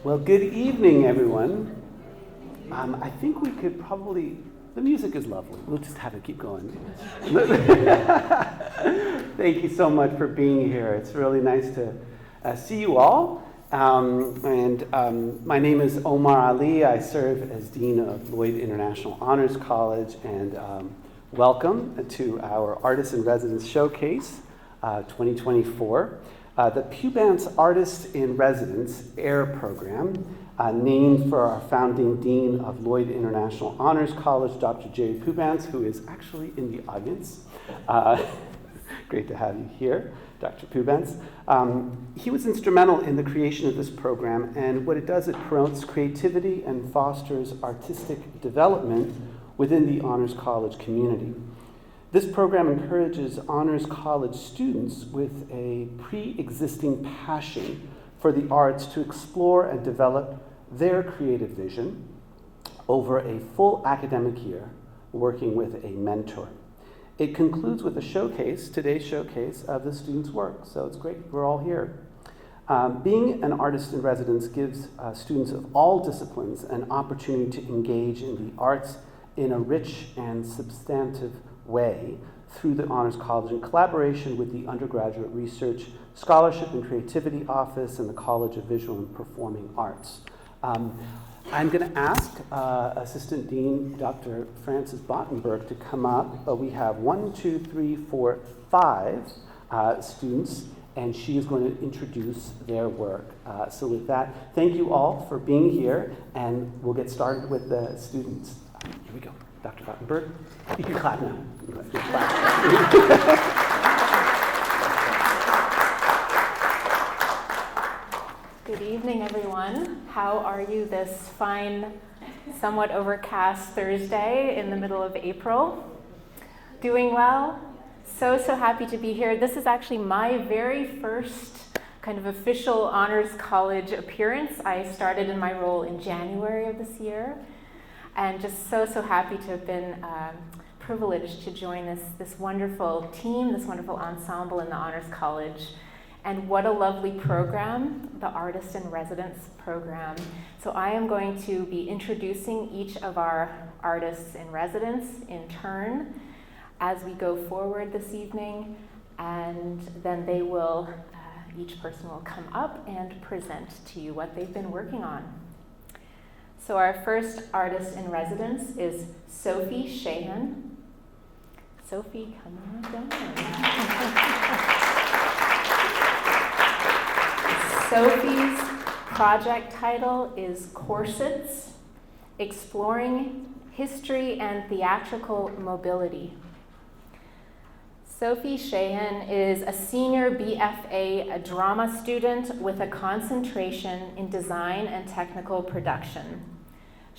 Well, good evening, everyone. I think we could probably, the music is lovely. We'll just have it keep going. Thank you so much for being here. It's really nice to see you all. My name is Omar Ali. I serve as Dean of Lloyd International Honors College, and welcome to our Artists in Residence Showcase 2024. The Pubantz Artists in Residence AIR program, named for our founding Dean of Lloyd International Honors College, Dr. Jerry Pubantz, who is actually in the audience. Great to have you here, Dr. Pubantz. He was instrumental in the creation of this program, and what it does, it promotes creativity and fosters artistic development within the Honors College community. This program encourages Honors College students with a pre-existing passion for the arts to explore and develop their creative vision over a full academic year, working with a mentor. It concludes with a showcase, today's showcase, of the students' work. So it's great we're all here. Being an artist in residence gives students of all disciplines an opportunity to engage in the arts in a rich and substantive way through the Honors College in collaboration with the Undergraduate Research, Scholarship and Creativity Office and the College of Visual and Performing Arts. I'm going to ask Assistant Dean Dr. Frances Bottenberg to come up, but we have 5 students, and she is going to introduce their work. So with that, thank you all for being here, and we'll get started with the students. Here we go. Dr. Bottenberg, you can clap now. Good evening, everyone. How are you this fine, somewhat overcast Thursday in the middle of April? Doing well? So happy to be here. This is actually my very first kind of official Honors College appearance. I started in my role in January of this year. And just so happy to have been privileged to join this wonderful team, this wonderful ensemble in the Honors College. And what a lovely program, the Artist in Residence program. So I am going to be introducing each of our artists in residence in turn as we go forward this evening. And then they will, each person will come up and present to you what they've been working on. So our first artist in residence is Sophie Shahan. Sophie, come on down. Sophie's project title is Corsets, Exploring History and Theatrical Mobility. Sophie Shahan is a senior BFA, a drama student with a concentration in design and technical production.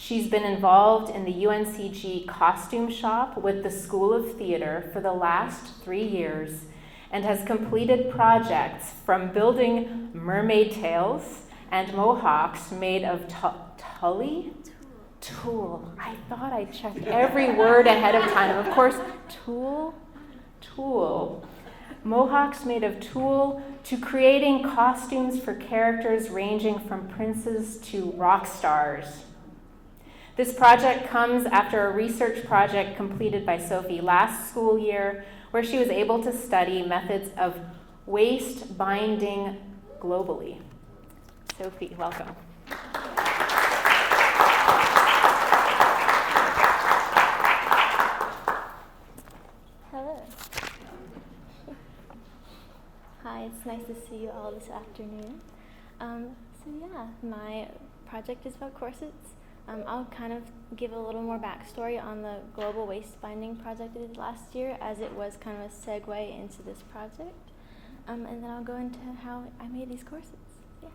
She's been involved in the UNCG costume shop with the School of Theatre for the last 3 years and has completed projects from building mermaid tails and mohawks made of tulle. I thought I checked every word ahead of time. Of course, tulle. Mohawks made of tulle, to creating costumes for characters ranging from princes to rock stars. This project comes after a research project completed by Sophie last school year, where she was able to study methods of waste binding globally. Sophie, welcome. Hello. Hi, it's nice to see you all this afternoon. My project is about corsets. I'll kind of give a little more backstory on the global waist binding project I did last year, as it was kind of a segue into this project. And then I'll go into how I made these corsets. Yeah.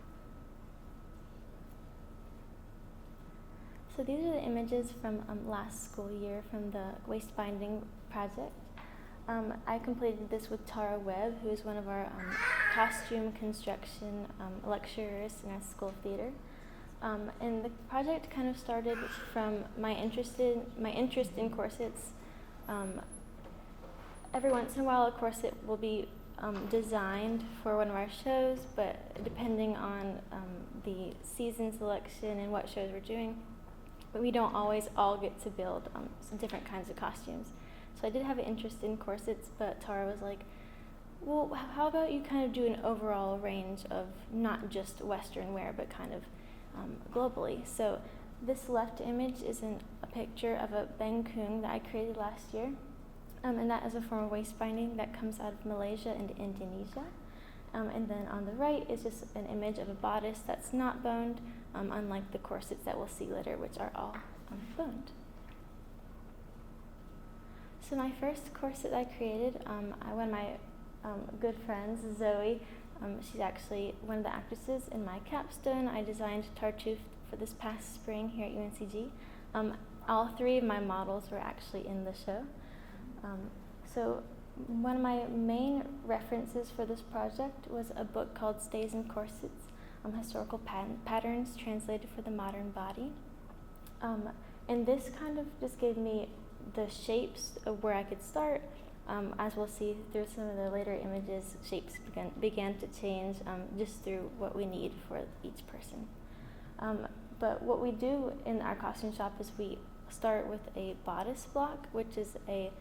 So these are the images from last school year from the waist binding project. I completed this with Tara Webb, who is one of our costume construction lecturers in our School of Theatre. And the project kind of started from my interest in corsets. Every once in a while, a corset will be designed for one of our shows, but depending on the season selection and what shows we're doing, we don't always all get to build some different kinds of costumes. So I did have an interest in corsets, but Tara was like, well, how about you kind of do an overall range of not just Western wear, but kind of globally. So this left image is a picture of a bengkung that I created last year. And that is a form of waist binding that comes out of Malaysia and Indonesia. And then on the right is just an image of a bodice that's not boned, unlike the corsets that we'll see later, which are all boned. So my first corset I created, one of my good friends, Zoe, she's actually one of the actresses in my capstone. I designed Tartuffe for this past spring here at UNCG. All three of my models were actually in the show. So one of my main references for this project was a book called Stays and Corsets, Historical Patterns Translated for the Modern Body. And this kind of just gave me the shapes of where I could start. As we'll see through some of the later images, shapes began to change just through what we need for each person. But what we do in our costume shop is we start with a bodice block, which is a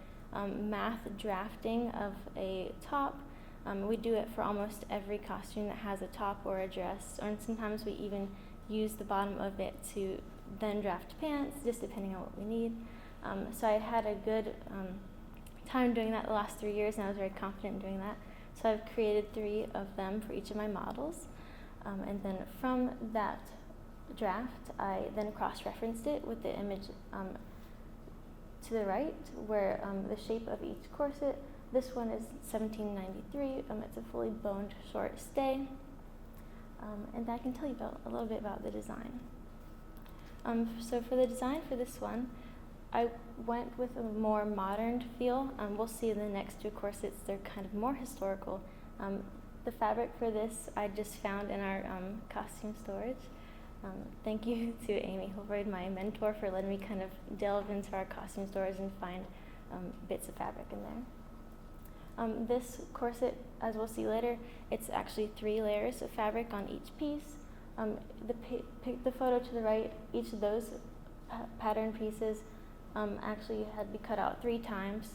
math drafting of a top. We do it for almost every costume that has a top or a dress, or sometimes we even use the bottom of it to then draft pants, just depending on what we need. So I had a good time doing that the last 3 years, and I was very confident in doing that. So I've created 3 of them for each of my models. And then from that draft, I then cross-referenced it with the image to the right, where the shape of each corset. This one is 1793. It's a fully boned short stay. And I can tell you a little bit about the design. So for the design for this one, I went with a more modern feel. We'll see in the next 2 corsets, they're kind of more historical. The fabric for this I just found in our costume storage. Thank you to Amy Holroyd, my mentor, for letting me kind of delve into our costume storage and find bits of fabric in there. This corset, as we'll see later, it's actually 3 layers of fabric on each piece. The photo to the right, each of those pattern pieces actually had to be cut out 3 times.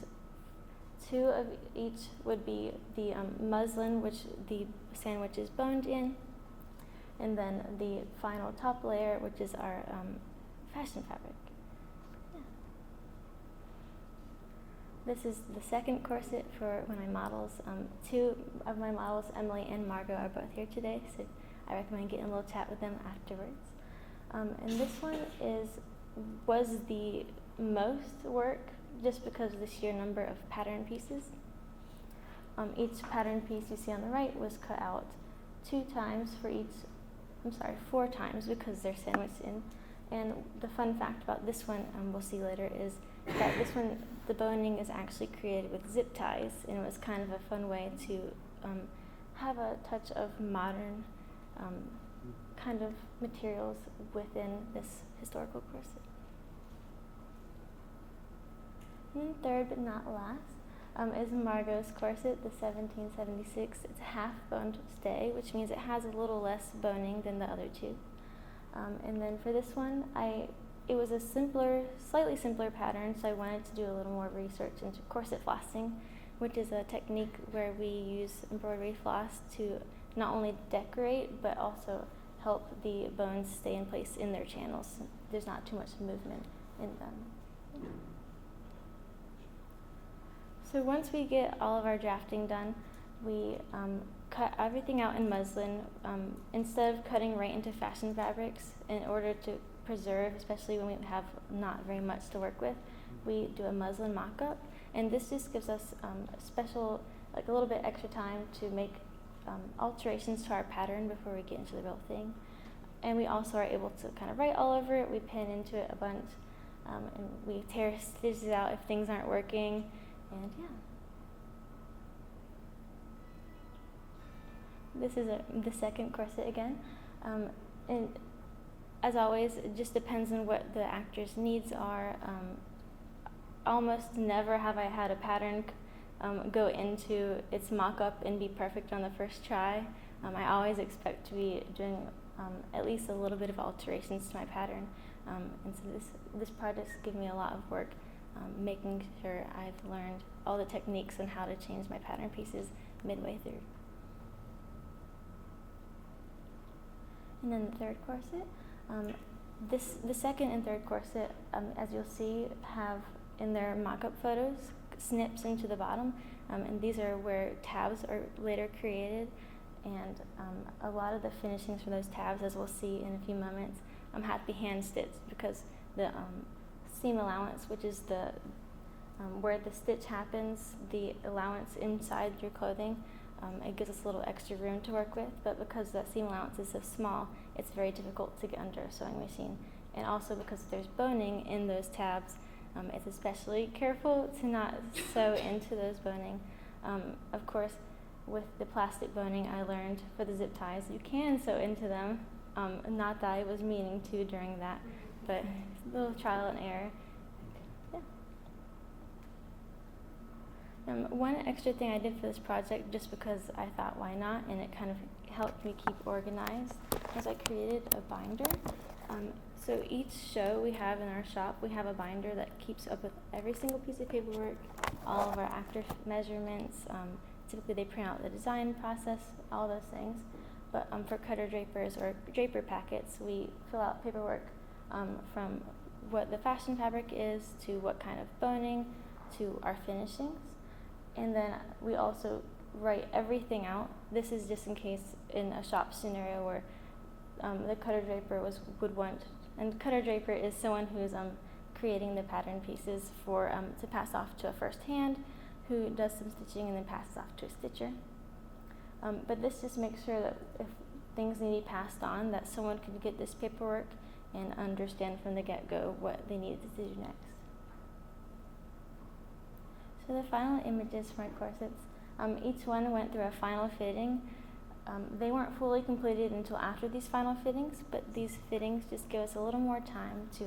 2 of each would be the muslin, which the sandwich is boned in, and then the final top layer, which is our fashion fabric. Yeah. This is the second corset for one of my models. 2 of my models, Emily and Margot, are both here today, so I recommend getting a little chat with them afterwards. And this one was the most work just because of the sheer number of pattern pieces. Each pattern piece you see on the right was cut out 4 times because they're sandwiched in. And the fun fact about this one, we'll see later, is that this one, the boning is actually created with zip ties, and it was kind of a fun way to have a touch of modern kind of materials within this historical corset. And then third but not last is Margot's corset, the 1776. It's a half-boned stay, which means it has a little less boning than the other 2. And then for this one, it was a slightly simpler pattern, so I wanted to do a little more research into corset flossing, which is a technique where we use embroidery floss to not only decorate, but also help the bones stay in place in their channels. There's not too much movement in them. So once we get all of our drafting done, we cut everything out in muslin. Instead of cutting right into fashion fabrics, in order to preserve, especially when we have not very much to work with, we do a muslin mock-up. And this just gives us a little bit extra time to make alterations to our pattern before we get into the real thing. And we also are able to kind of write all over it. We pin into it a bunch, and we tear stitches out if things aren't working. And yeah. This is the second corset again. And as always, it just depends on what the actor's needs are. Almost never have I had a pattern go into its mock-up and be perfect on the first try. I always expect to be doing at least a little bit of alterations to my pattern. And so this project's given me a lot of work, making sure I've learned all the techniques on how to change my pattern pieces midway through. And then the third corset. The second and third corset, as you'll see, have in their mock-up photos snips into the bottom, and these are where tabs are later created. And a lot of the finishings for those tabs, as we'll see in a few moments, have to be hand stitched because the seam allowance, which is the where the stitch happens, the allowance inside your clothing, it gives us a little extra room to work with, but because the seam allowance is so small, it's very difficult to get under a sewing machine. And also because there's boning in those tabs, it's especially careful to not sew into those boning. Of course, with the plastic boning, I learned for the zip ties, you can sew into them. Not that I was meaning to during that, but a little trial and error. Yeah. One extra thing I did for this project, just because I thought why not, and it kind of helped me keep organized, was I created a binder. So each show we have in our shop, we have a binder that keeps up with every single piece of paperwork, all of our actor measurements. Typically they print out the design process, all those things. But for cutter drapers or draper packets, we fill out paperwork from what the fashion fabric is to what kind of boning to our finishings. And then we also write everything out. This is just in case in a shop scenario where the cutter draper would want, and cutter draper is someone who's creating the pattern pieces for to pass off to a first hand who does some stitching and then passes off to a stitcher. But this just makes sure that if things need to be passed on, that someone could get this paperwork and understand from the get-go what they needed to do next. So the final images for my corsets, each one went through a final fitting. They weren't fully completed until after these final fittings, but these fittings just give us a little more time to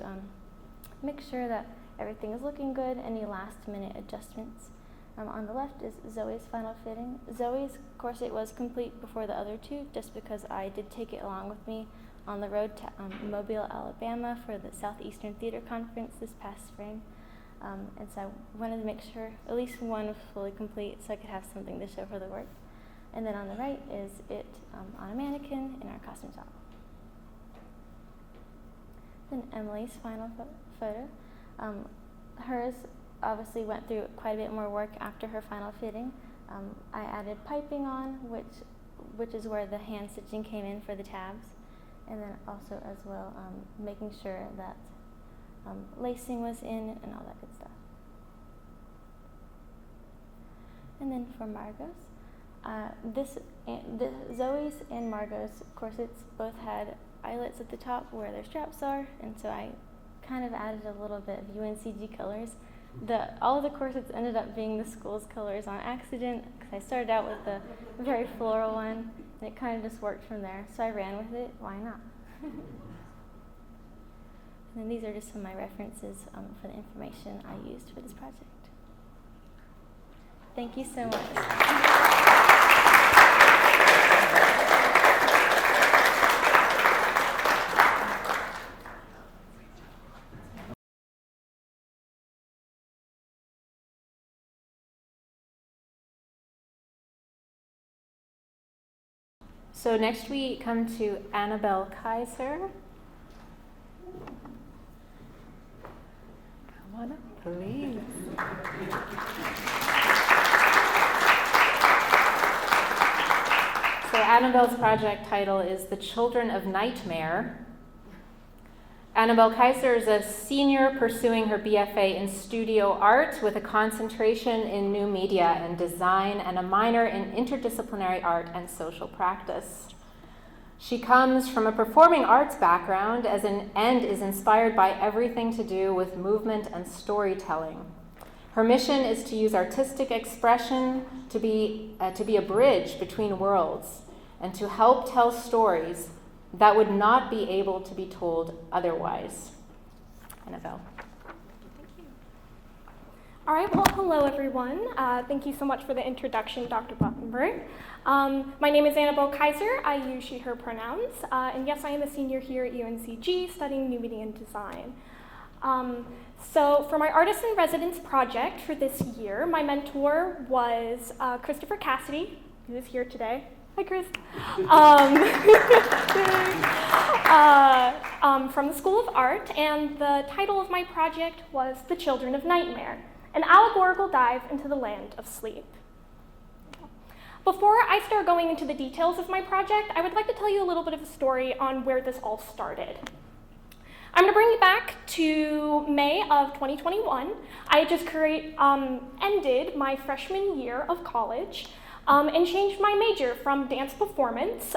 make sure that everything is looking good, any last-minute adjustments. On the left is Zoe's final fitting. Zoe's corset was complete before the other two, just because I did take it along with me on the road to Mobile, Alabama for the Southeastern Theater Conference this past spring. And so I wanted to make sure at least one was fully complete so I could have something to show for the work. And then on the right is it on a mannequin in our costume shop. Then Emily's final photo. Hers obviously went through quite a bit more work after her final fitting. I added piping on, which is where the hand stitching came in for the tabs, and then also as well making sure that lacing was in and all that good stuff. And then for Margot's, Zoe's and Margot's corsets both had eyelets at the top where their straps are, and so I kind of added a little bit of UNCG colors. All of the corsets ended up being the school's colors on accident, because I started out with the very floral one, and it kind of just worked from there. So I ran with it. Why not? And then these are just some of my references for the information I used for this project. Thank you so much. So next we come to Annabelle Kaiser. Come on up, please. So Annabelle's project title is The Children of Nightmare. Annabelle Kaiser is a senior pursuing her BFA in studio art with a concentration in new media and design and a minor in interdisciplinary art and social practice. She comes from a performing arts background and is inspired by everything to do with movement and storytelling. Her mission is to use artistic expression to be a bridge between worlds and to help tell stories that would not be able to be told otherwise. Annabelle. Thank you. All right, well, hello everyone. Thank you so much for the introduction, Dr. Buckenberg. My name is Annabelle Kaiser. I use she, her pronouns. And yes, I am a senior here at UNCG studying New Media and Design. So for my Artist in Residence project for this year, my mentor was Christopher Cassidy, who is here today. Hi, Chris. From the School of Art, and the title of my project was The Children of Nightmare, an allegorical dive into the land of sleep. Before I start going into the details of my project, I would like to tell you a little bit of a story on where this all started. I'm going to bring you back to May of 2021. I had just ended my freshman year of college and changed my major from dance performance,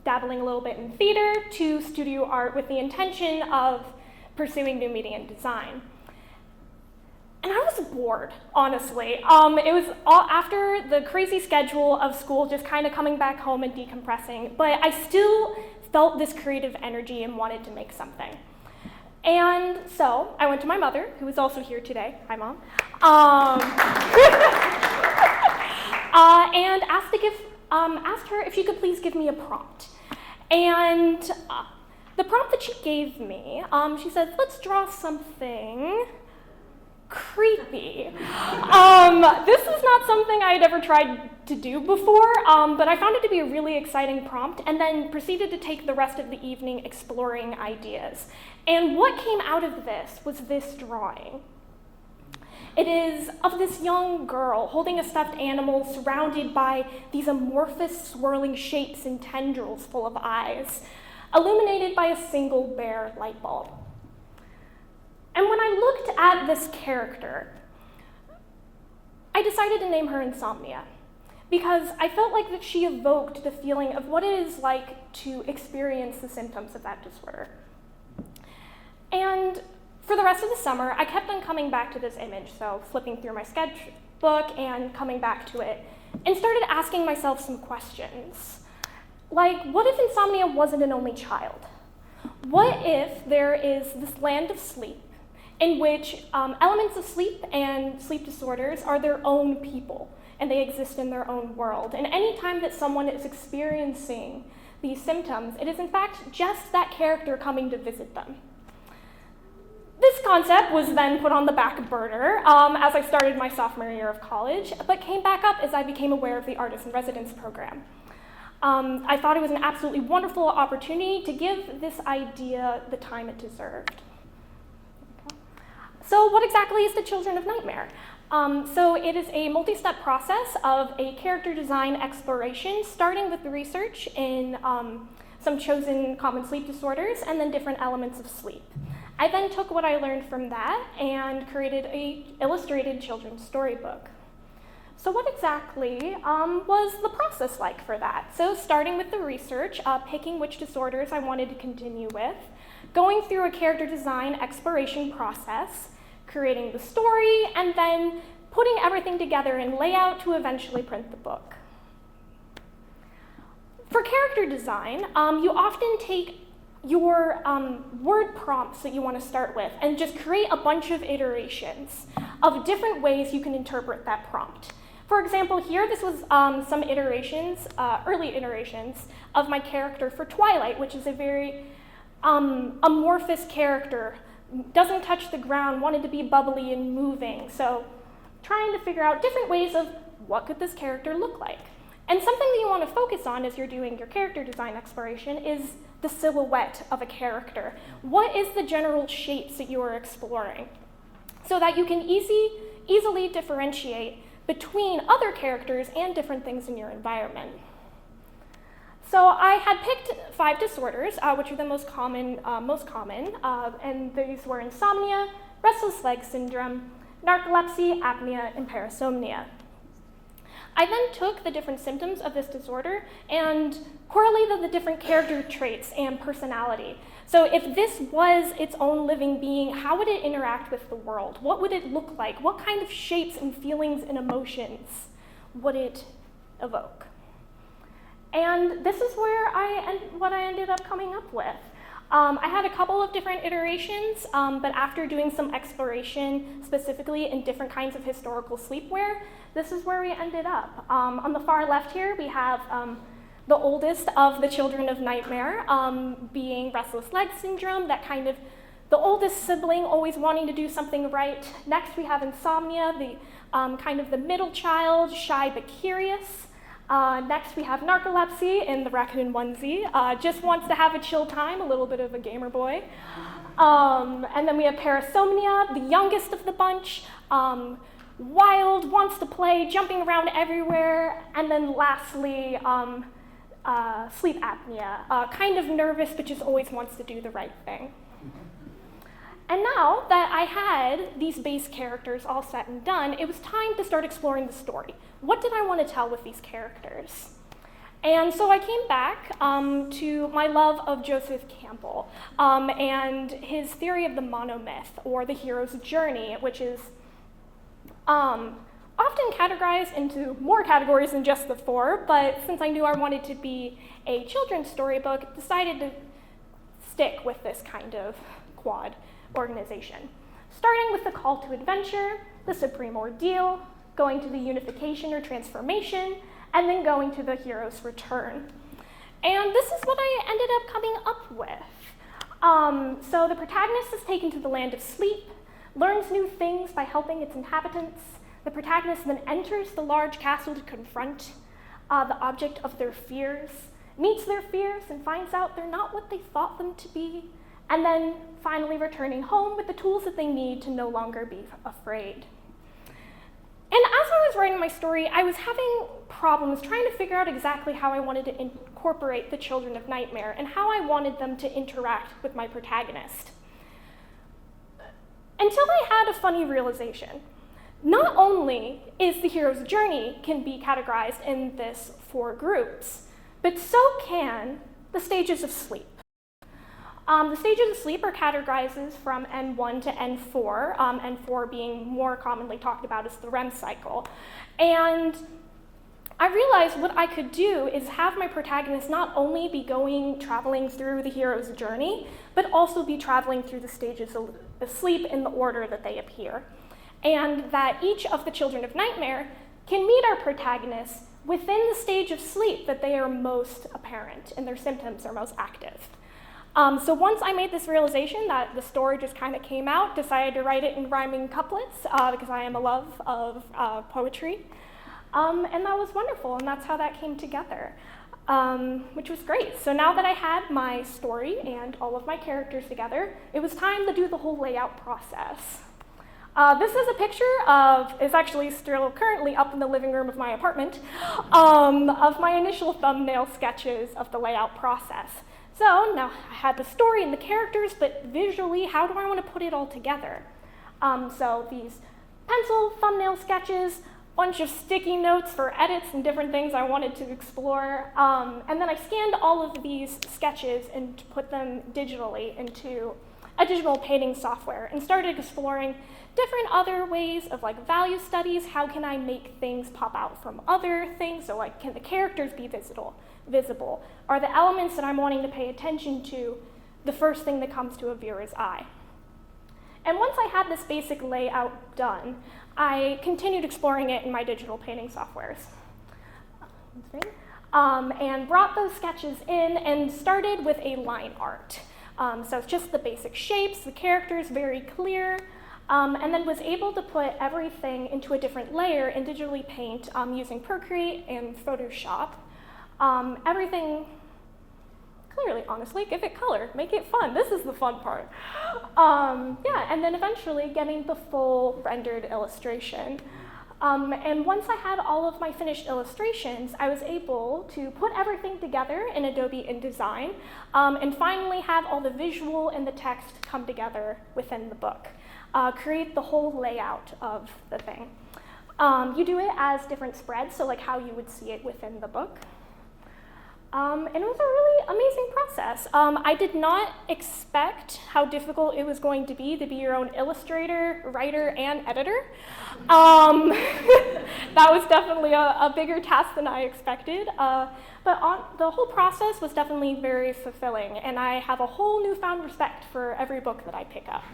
dabbling a little bit in theater, to studio art with the intention of pursuing new media and design. And I was bored, honestly. It was all after the crazy schedule of school, just kind of coming back home and decompressing, but I still felt this creative energy and wanted to make something. And so I went to my mother, who is also here today. Hi, Mom. And asked her if she could please give me a prompt. And the prompt that she gave me, she said, let's draw something creepy. This is not something I had ever tried to do before, but I found it to be a really exciting prompt, and then proceeded to take the rest of the evening exploring ideas. And what came out of this was this drawing. It is of this young girl holding a stuffed animal surrounded by these amorphous swirling shapes and tendrils full of eyes, illuminated by a single bare light bulb. And when I looked at this character, I decided to name her Insomnia, because I felt like that she evoked the feeling of what it is like to experience the symptoms of that disorder. And for the rest of the summer, I kept on coming back to this image, so flipping through my sketchbook and coming back to it, and started asking myself some questions. Like, what if Insomnia wasn't an only child? What if there is this land of sleep in which elements of sleep and sleep disorders are their own people, and they exist in their own world. And any time that someone is experiencing these symptoms, it is in fact just that character coming to visit them. This concept was then put on the back burner as I started my sophomore year of college, but came back up as I became aware of the Artist in Residence program. I thought it was an absolutely wonderful opportunity to give this idea the time it deserved. So what exactly is the Children of Nightmare? So it is a multi-step process of a character design exploration, starting with the research in some chosen common sleep disorders and then different elements of sleep. I then took what I learned from that and created an illustrated children's storybook. So what exactly was the process like for that? So starting with the research, picking which disorders I wanted to continue with, going through a character design exploration process, creating the story, and then putting everything together in layout to eventually print the book. For character design, you often take your word prompts that you want to start with and just create a bunch of iterations of different ways you can interpret that prompt. For example, here, this was some iterations, early iterations, of my character for Twilight, which is a very amorphous character, doesn't touch the ground, wanted to be bubbly and moving. So trying to figure out different ways of what could this character look like. And something that you want to focus on as you're doing your character design exploration is the silhouette of a character. What is the general shapes that you are exploring? So that you can easily differentiate between other characters and different things in your environment. So I had picked 5 disorders, which are the most common, and these were insomnia, restless leg syndrome, narcolepsy, apnea, and parasomnia. I then took the different symptoms of this disorder and correlated the different character traits and personality. So if this was its own living being, how would it interact with the world? What would it look like? What kind of shapes and feelings and emotions would it evoke? And this is where what I ended up coming up with. I had a couple of different iterations, but after doing some exploration, specifically in different kinds of historical sleepwear, this is where we ended up. On the far left here, we have the oldest of the children of nightmare, being restless leg syndrome, that kind of the oldest sibling always wanting to do something right. Next, we have insomnia, the kind of the middle child, shy but curious. Next, we have narcolepsy in the raccoon onesie, just wants to have a chill time, a little bit of a gamer boy. And then we have parasomnia, the youngest of the bunch, wild, wants to play, jumping around everywhere. And then lastly, sleep apnea, kind of nervous, but just always wants to do the right thing. And now that I had these base characters all set and done, it was time to start exploring the story. What did I want to tell with these characters? And so I came back to my love of Joseph Campbell and his theory of the monomyth, or the hero's journey, which is often categorized into more categories than just the four, but since I knew I wanted to be a children's storybook, decided to stick with this kind of quad organization. Starting with the call to adventure, the supreme ordeal, going to the unification or transformation, and then going to the hero's return. And this is what I ended up coming up with. So the protagonist is taken to the land of sleep, learns new things by helping its inhabitants. The protagonist then enters the large castle to confront the object of their fears, meets their fears and finds out they're not what they thought them to be, and then finally returning home with the tools that they need to no longer be afraid. And as I was writing my story, I was having problems trying to figure out exactly how I wanted to incorporate the children of nightmare and how I wanted them to interact with my protagonist. Until I had a funny realization. Not only is the hero's journey can be categorized in this 4 groups, but so can the stages of sleep. The stages of sleep are categorized from N1 to N4, N4 being more commonly talked about as the REM cycle. And I realized what I could do is have my protagonist not only be traveling through the hero's journey, but also be traveling through the stages of sleep in the order that they appear. And that each of the children of nightmare can meet our protagonists within the stage of sleep that they are most apparent and their symptoms are most active. So once I made this realization that the story just kind of came out, decided to write it in rhyming couplets because I am a love of poetry. And that was wonderful, and that's how that came together, which was great. So now that I had my story and all of my characters together, it was time to do the whole layout process. This is a picture it's actually still currently up in the living room of my apartment, of my initial thumbnail sketches of the layout process. So now I had the story and the characters, but visually, how do I want to put it all together? So these pencil thumbnail sketches, bunch of sticky notes for edits and different things I wanted to explore, and then I scanned all of these sketches and put them digitally into a digital painting software and started exploring different other ways of like value studies. How can I make things pop out from other things? So like, can the characters be visible? Are the elements that I'm wanting to pay attention to the first thing that comes to a viewer's eye? And once I had this basic layout done, I continued exploring it in my digital painting softwares. And brought those sketches in and started with a line art. So it's just the basic shapes, the characters very clear, and then was able to put everything into a different layer and digitally paint using Procreate and Photoshop. Everything clearly, honestly, give it color, make it fun. This is the fun part. Yeah, and then eventually getting the full rendered illustration. And once I had all of my finished illustrations, I was able to put everything together in Adobe InDesign and finally have all the visual and the text come together within the book, create the whole layout of the thing. You do it as different spreads, so like how you would see it within the book. And it was a really amazing process. I did not expect how difficult it was going to be your own illustrator, writer, and editor. That was definitely a bigger task than I expected. But the whole process was definitely very fulfilling, and I have a whole newfound respect for every book that I pick up.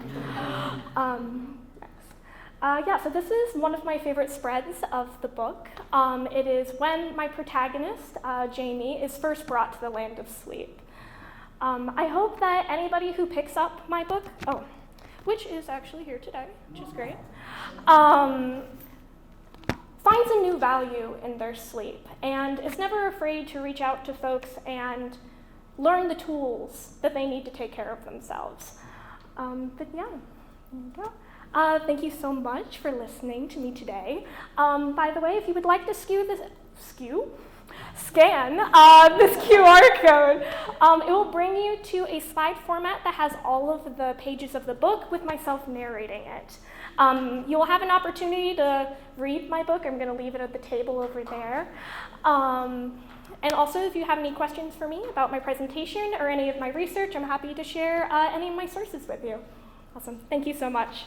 So this is one of my favorite spreads of the book. It is when my protagonist, Jamie, is first brought to the land of sleep. I hope that anybody who picks up my book, which is actually here today, which is great, finds a new value in their sleep and is never afraid to reach out to folks and learn the tools that they need to take care of themselves. There you go. Thank you so much for listening to me today. By the way, if you would like to scan this QR code, it will bring you to a slide format that has all of the pages of the book with myself narrating it. You'll have an opportunity to read my book. I'm going to leave it at the table over there. And also, if you have any questions for me about my presentation or any of my research, I'm happy to share any of my sources with you. Awesome. Thank you so much.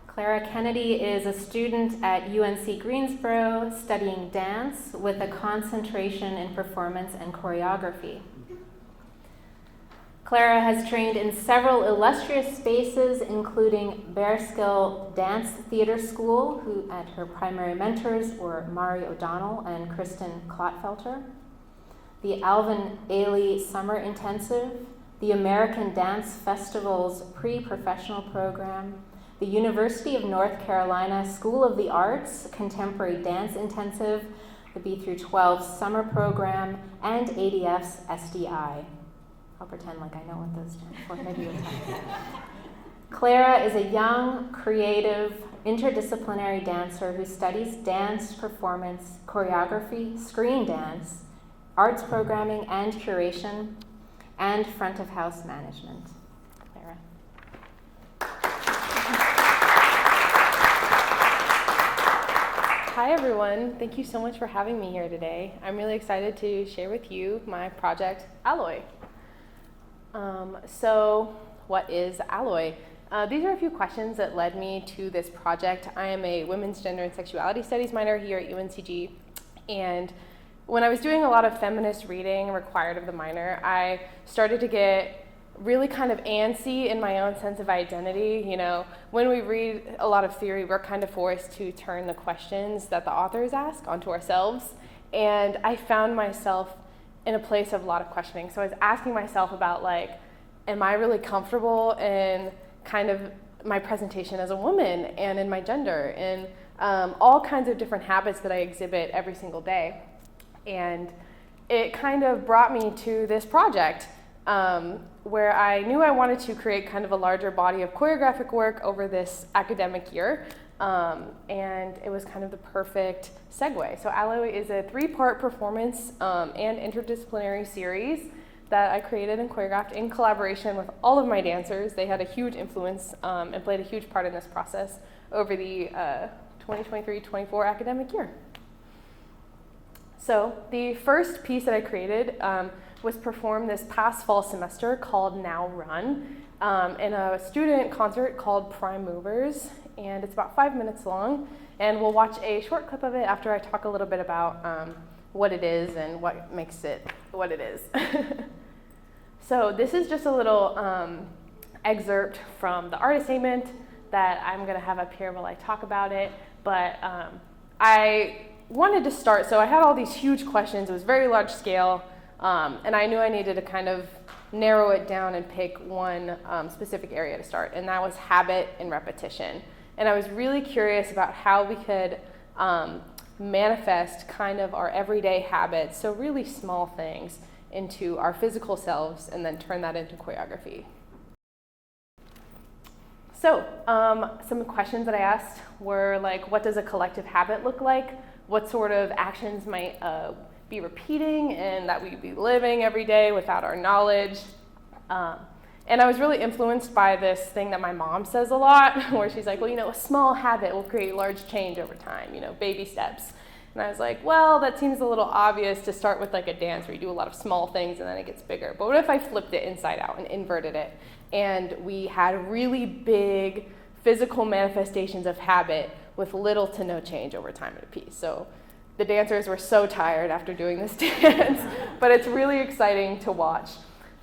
Clara Kennedy is a student at UNC Greensboro studying dance with a concentration in performance and choreography. Clara has trained in several illustrious spaces, including Bearskill Dance Theater School, at her primary mentors were Mari O'Donnell and Kristen Klotfelter, the Alvin Ailey Summer Intensive, the American Dance Festival's pre-professional program, the University of North Carolina School of the Arts Contemporary Dance Intensive, the B-12 summer program, and ADF's SDI. I'll pretend like I know what those stand for. Maybe you'll tell me. Clara is a young, creative, interdisciplinary dancer who studies dance, performance, choreography, screen dance, arts programming and curation, and front of house management. Clara. Hi everyone, thank you so much for having me here today. I'm really excited to share with you my project, Alloy. So what is Alloy? These are a few questions that led me to this project. I am a women's gender and sexuality studies minor here at UNCG, and when I was doing a lot of feminist reading required of the minor, I started to get really kind of antsy in my own sense of identity. You know, when we read a lot of theory, we're kind of forced to turn the questions that the authors ask onto ourselves, and I found myself in a place of a lot of questioning. So I was asking myself about, like, am I really comfortable in kind of my presentation as a woman and in my gender and all kinds of different habits that I exhibit every single day. And it kind of brought me to this project where I knew I wanted to create kind of a larger body of choreographic work over this academic year. And it was kind of the perfect segue. So Alloy is a 3-part performance and interdisciplinary series that I created and choreographed in collaboration with all of my dancers. They had a huge influence and played a huge part in this process over the 2023-24 academic year. So the first piece that I created was performed this past fall semester called Now Run in a student concert called Prime Movers, and it's about 5 minutes long, and we'll watch a short clip of it after I talk a little bit about what it is and what makes it what it is. So this is just a little excerpt from the artist statement that I'm going to have up here while I talk about it, but I wanted to start, so I had all these huge questions. It was very large scale, and I knew I needed to kind of narrow it down and pick one specific area to start, and that was habit and repetition. And I was really curious about how we could manifest kind of our everyday habits, so really small things, into our physical selves and then turn that into choreography. So some questions that I asked were like, what does a collective habit look like? What sort of actions might be repeating and that we'd be living every day without our knowledge? And I was really influenced by this thing that my mom says a lot, where she's like, well, you know, a small habit will create large change over time, you know, baby steps. And I was like, well, that seems a little obvious to start with like a dance where you do a lot of small things and then it gets bigger. But what if I flipped it inside out and inverted it? And we had really big physical manifestations of habit with little to no change over time in a piece. So the dancers were so tired after doing this dance, but it's really exciting to watch.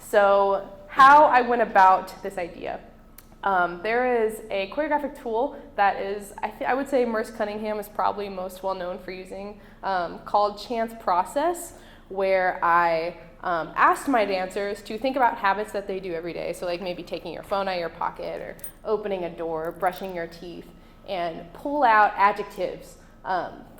So how I went about this idea. There is a choreographic tool that is, I would say Merce Cunningham is probably most well known for using, called Chance Process, where I asked my dancers to think about habits that they do every day. So like maybe taking your phone out of your pocket or opening a door, brushing your teeth, and pull out adjectives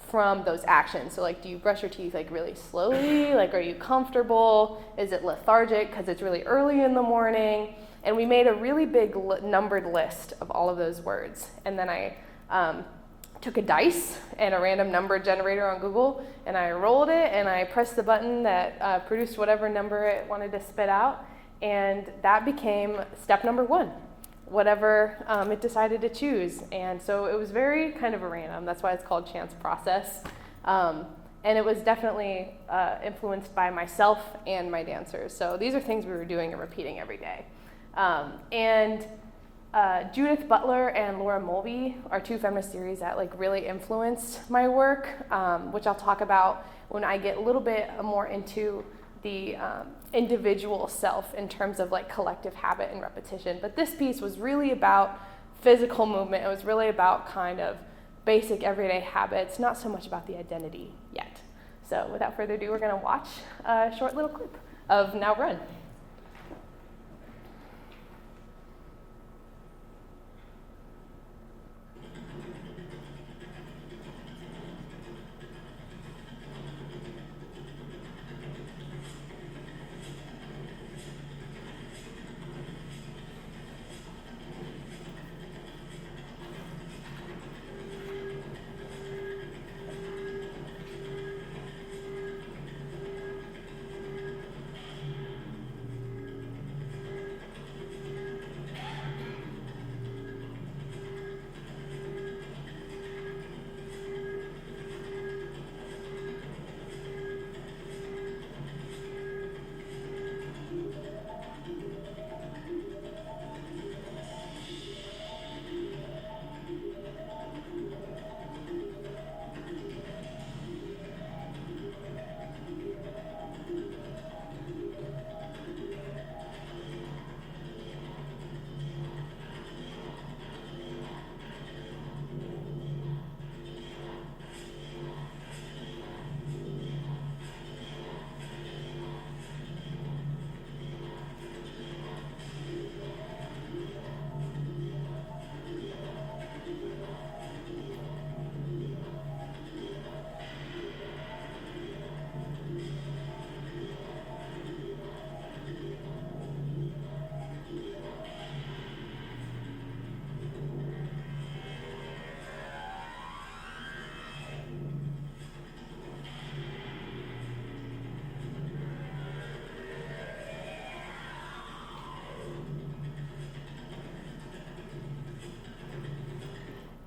from those actions. So like, do you brush your teeth like really slowly? Like, are you comfortable? Is it lethargic because it's really early in the morning? And we made a really big numbered list of all of those words. And then I took a dice and a random number generator on Google, and I rolled it, and I pressed the button that produced whatever number it wanted to spit out. And that became step number 1, whatever it decided to choose. And so it was very kind of random. That's why it's called Chance Process. And it was definitely influenced by myself and my dancers. So these are things we were doing and repeating every day. Judith Butler and Laura Mulvey are 2 feminist theories that like really influenced my work, which I'll talk about when I get a little bit more into the individual self in terms of like collective habit and repetition. But this piece was really about physical movement. It was really about kind of basic everyday habits, not so much about the identity yet. So without further ado, we're going to watch a short little clip of Now Run.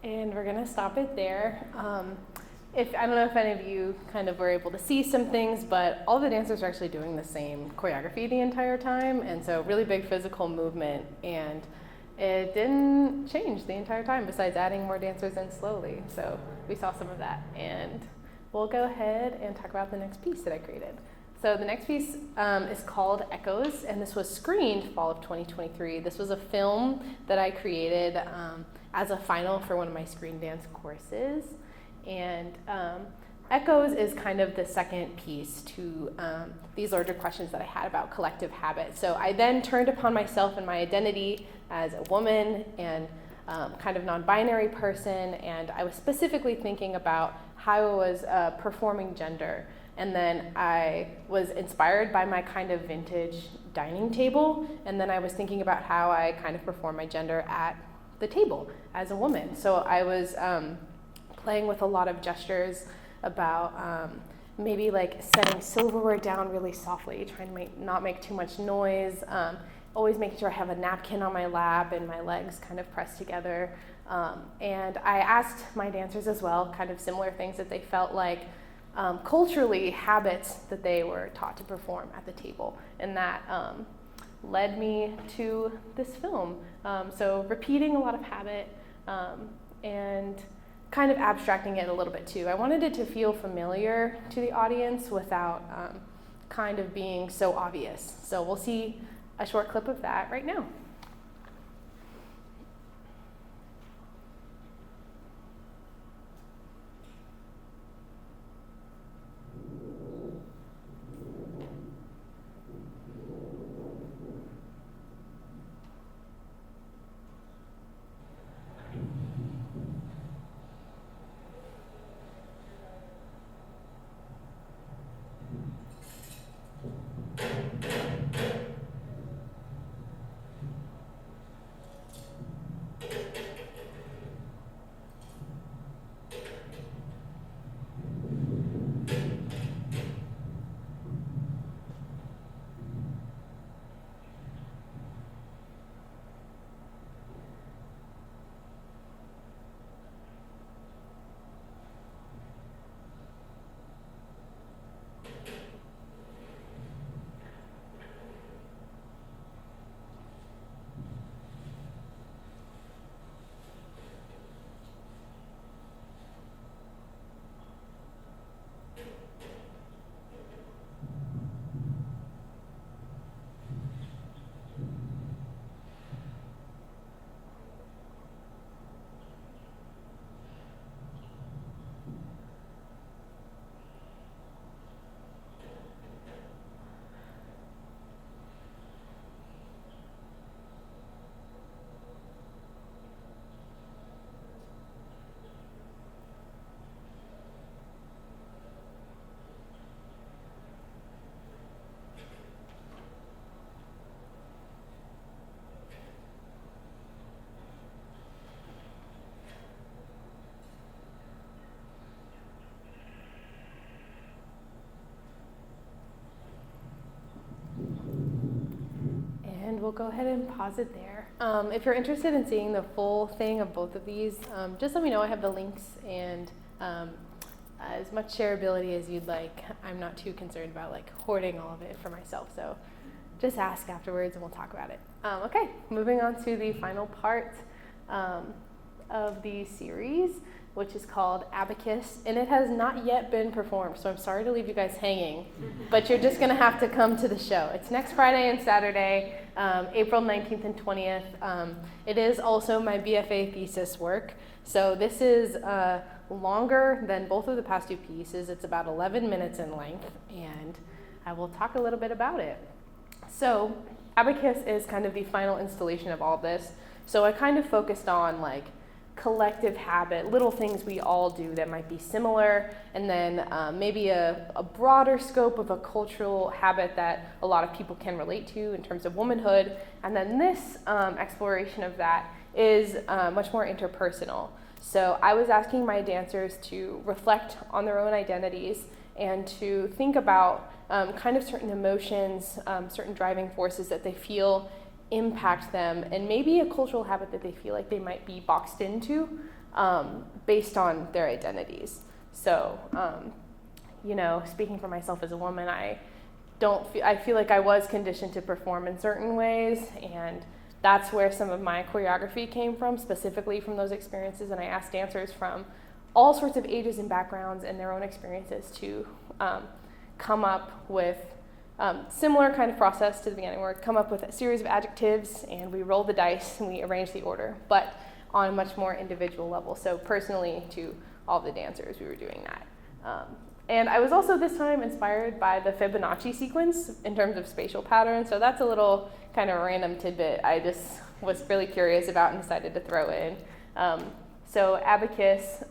And we're gonna stop it there. I don't know if any of you kind of were able to see some things, but all the dancers are actually doing the same choreography the entire time, and so really big physical movement, and it didn't change the entire time besides adding more dancers in slowly. So we saw some of that, and we'll go ahead and talk about the next piece that I created. So the next piece is called Echoes, and this was screened fall of 2023. This was a film that I created as a final for one of my screen dance courses. And Echoes is kind of the second piece to these larger questions that I had about collective habits. So I then turned upon myself and my identity as a woman and kind of non-binary person, and I was specifically thinking about how I was performing gender. And then I was inspired by my kind of vintage dining table, and then I was thinking about how I kind of perform my gender at the table as a woman. So I was playing with a lot of gestures about maybe like setting silverware down really softly, trying to not make too much noise, always making sure I have a napkin on my lap and my legs kind of pressed together, And I asked my dancers as well, kind of similar things that they felt like culturally habits that they were taught to perform at the table. And that led me to this film. So repeating a lot of habit and kind of abstracting it a little bit too. I wanted it to feel familiar to the audience without kind of being so obvious. So we'll see a short clip of that right now. And we'll go ahead and pause it there. If you're interested in seeing the full thing of both of these, just let me know. I have the links and as much shareability as you'd like. I'm not too concerned about like hoarding all of it for myself, so just ask afterwards and we'll talk about it. Okay, moving on to the final part of the series, which is called Abacus, and it has not yet been performed, so I'm sorry to leave you guys hanging, but you're just gonna have to come to the show. It's next Friday and Saturday, April 19th and 20th. It is also my BFA thesis work, so this is longer than both of the past two pieces. It's about 11 minutes in length, and I will talk a little bit about it. So Abacus is kind of the final installation of all this, so I kind of focused on like collective habit, little things we all do that might be similar, and then maybe a broader scope of a cultural habit that a lot of people can relate to in terms of womanhood. And then this exploration of that is much more interpersonal. So I was asking my dancers to reflect on their own identities and to think about kind of certain emotions, certain driving forces that they feel impact them, and maybe a cultural habit that they feel like they might be boxed into based on their identities. So, you know, speaking for myself as a woman, I feel like I was conditioned to perform in certain ways, and that's where some of my choreography came from, specifically from those experiences. And I asked dancers from all sorts of ages and backgrounds and their own experiences to come up with similar kind of process to the beginning, where we come up with a series of adjectives and we roll the dice and we arrange the order, but on a much more individual level. So personally to all the dancers, we were doing that. And I was also this time inspired by the Fibonacci sequence in terms of spatial patterns. So that's a little kind of random tidbit I just was really curious about and decided to throw in. So Abacus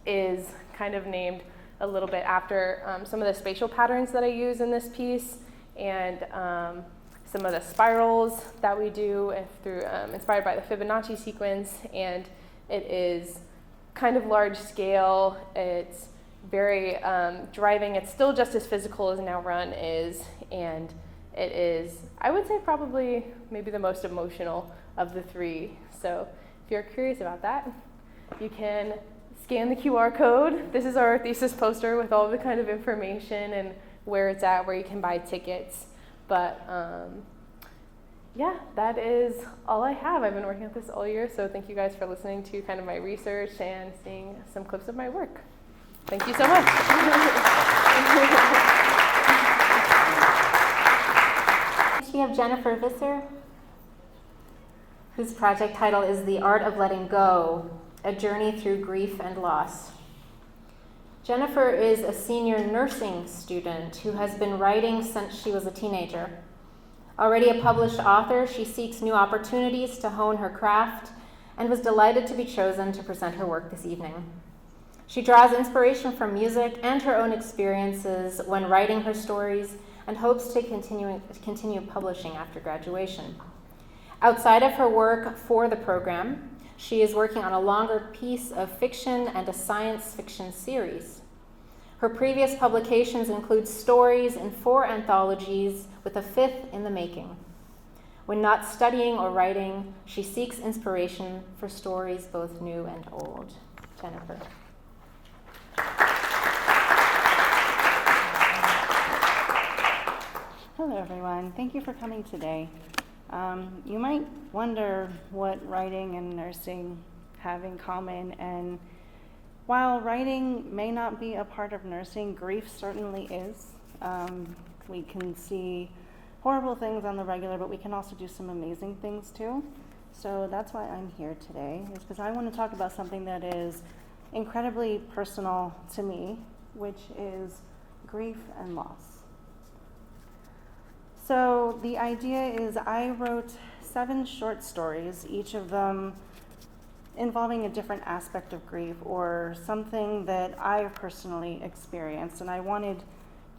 is kind of named a little bit after some of the spatial patterns that I use in this piece, and some of the spirals that we do through inspired by the Fibonacci sequence. And it is kind of large scale. It's very driving. It's still just as physical as Now Run is, and it is, I would say, probably maybe the most emotional of the three. So if you're curious about that, you can scan the QR code. This is our thesis poster with all the kind of information and where it's at, where you can buy tickets. But yeah, that is all I have. I've been working on this all year, so thank you guys for listening to kind of my research and seeing some clips of my work. Thank you so much. Next we have Jennifer Visser, whose project title is The Art of Letting Go, A Journey Through Grief and Loss. Jennifer is a senior nursing student who has been writing since she was a teenager. Already a published author, she seeks new opportunities to hone her craft and was delighted to be chosen to present her work this evening. She draws inspiration from music and her own experiences when writing her stories and hopes to continue publishing after graduation. Outside of her work for the program, she is working on a longer piece of fiction and a science fiction series. Her previous publications include stories in 4 anthologies, with a 5th in the making. When not studying or writing, she seeks inspiration for stories both new and old. Jennifer. Hello, everyone. Thank you for coming today. You might wonder what writing and nursing have in common, and while writing may not be a part of nursing, grief certainly is. We can see horrible things on the regular, but we can also do some amazing things too. So that's why I'm here today, is because I want to talk about something that is incredibly personal to me, which is grief and loss. So the idea is I wrote 7 short stories, each of them involving a different aspect of grief or something that I personally experienced. And I wanted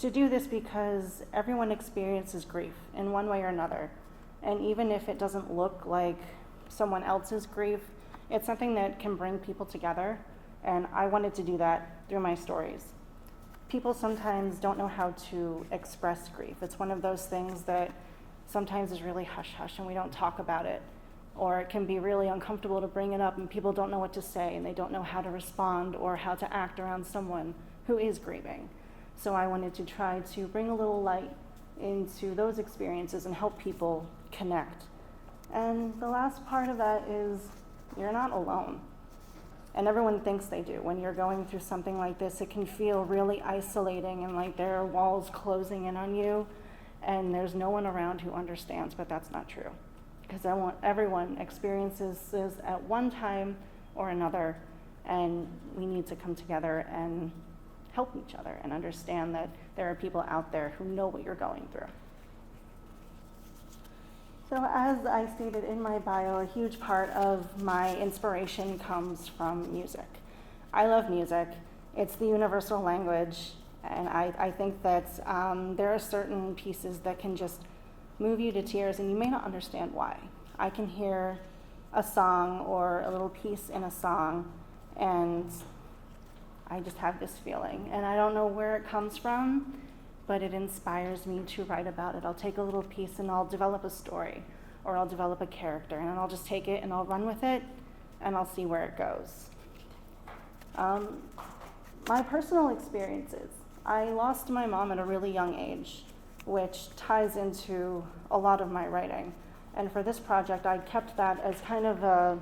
to do this because everyone experiences grief in one way or another. And even if it doesn't look like someone else's grief, it's something that can bring people together. And I wanted to do that through my stories. People sometimes don't know how to express grief. It's one of those things that sometimes is really hush-hush and we don't talk about it. Or it can be really uncomfortable to bring it up and people don't know what to say and they don't know how to respond or how to act around someone who is grieving. So I wanted to try to bring a little light into those experiences and help people connect. And the last part of that is you're not alone. And everyone thinks they do. When you're going through something like this, it can feel really isolating and like there are walls closing in on you and there's no one around who understands, but that's not true. Because everyone experiences this at one time or another, and we need to come together and help each other and understand that there are people out there who know what you're going through. So as I stated in my bio, a huge part of my inspiration comes from music. I love music. It's the universal language, and I think that there are certain pieces that can just move you to tears, and you may not understand why. I can hear a song or a little piece in a song, and I just have this feeling. And I don't know where it comes from, but it inspires me to write about it. I'll take a little piece and I'll develop a story, or I'll develop a character, and I'll just take it and I'll run with it, and I'll see where it goes. My personal experiences. I lost my mom at a really young age, which ties into a lot of my writing. And for this project, I kept that as kind of a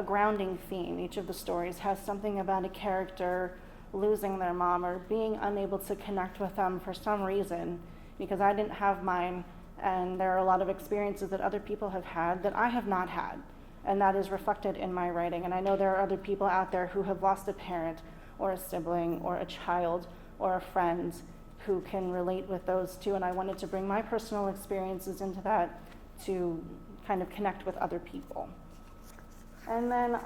grounding theme. Each of the stories has something about a character losing their mom or being unable to connect with them for some reason, because I didn't have mine, and there are a lot of experiences that other people have had that I have not had, and that is reflected in my writing. And I know there are other people out there who have lost a parent or a sibling or a child or a friend who can relate with those too, and I wanted to bring my personal experiences into that to kind of connect with other people. And then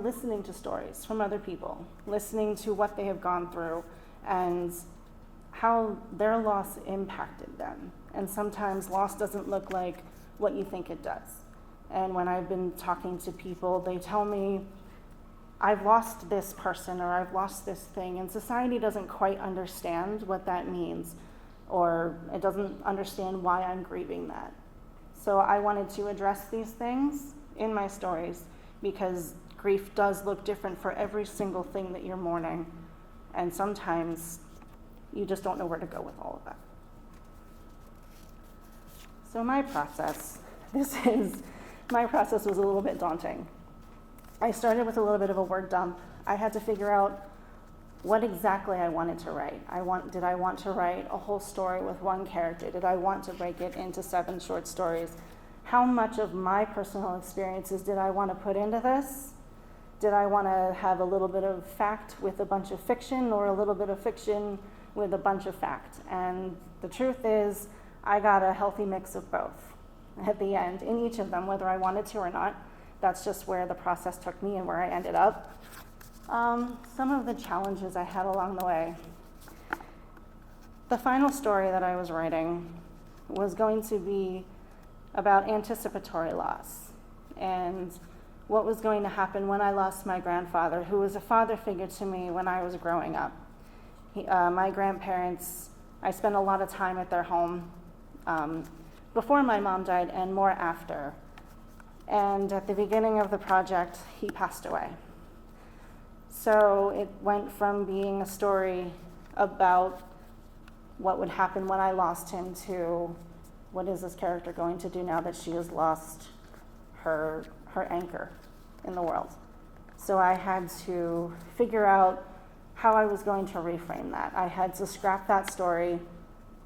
listening to stories from other people, listening to what they have gone through and how their loss impacted them. And sometimes loss doesn't look like what you think it does. And when I've been talking to people, they tell me, I've lost this person or I've lost this thing, and society doesn't quite understand what that means, or it doesn't understand why I'm grieving that. So I wanted to address these things in my stories because grief does look different for every single thing that you're mourning, and sometimes you just don't know where to go with all of that. So my process was a little bit daunting. I started with a little bit of a word dump. I had to figure out what exactly I wanted to write. Did I want to write a whole story with one character? Did I want to break it into 7 short stories? How much of my personal experiences did I want to put into this? Did I want to have a little bit of fact with a bunch of fiction, or a little bit of fiction with a bunch of fact? And the truth is, I got a healthy mix of both at the end in each of them, whether I wanted to or not. That's just where the process took me and where I ended up. Some of the challenges I had along the way. The final story that I was writing was going to be about anticipatory loss and what was going to happen when I lost my grandfather, who was a father figure to me when I was growing up. My grandparents, I spent a lot of time at their home before my mom died and more after. And at the beginning of the project, he passed away. So it went from being a story about what would happen when I lost him to what is this character going to do now that she has lost her anchor in the world. So I had to figure out how I was going to reframe that. I had to scrap that story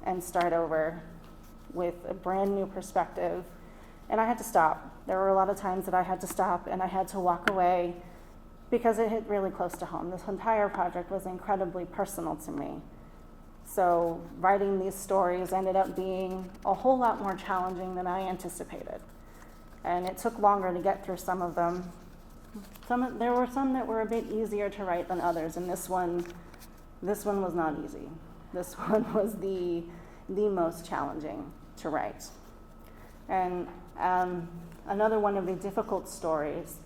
and start over with a brand new perspective. And I had to stop. There were a lot of times that I had to stop and I had to walk away because it hit really close to home. This entire project was incredibly personal to me. So writing these stories ended up being a whole lot more challenging than I anticipated. And it took longer to get through some of them. There were some that were a bit easier to write than others, and this one was not easy. This one was the most challenging to write. And another one of the difficult stories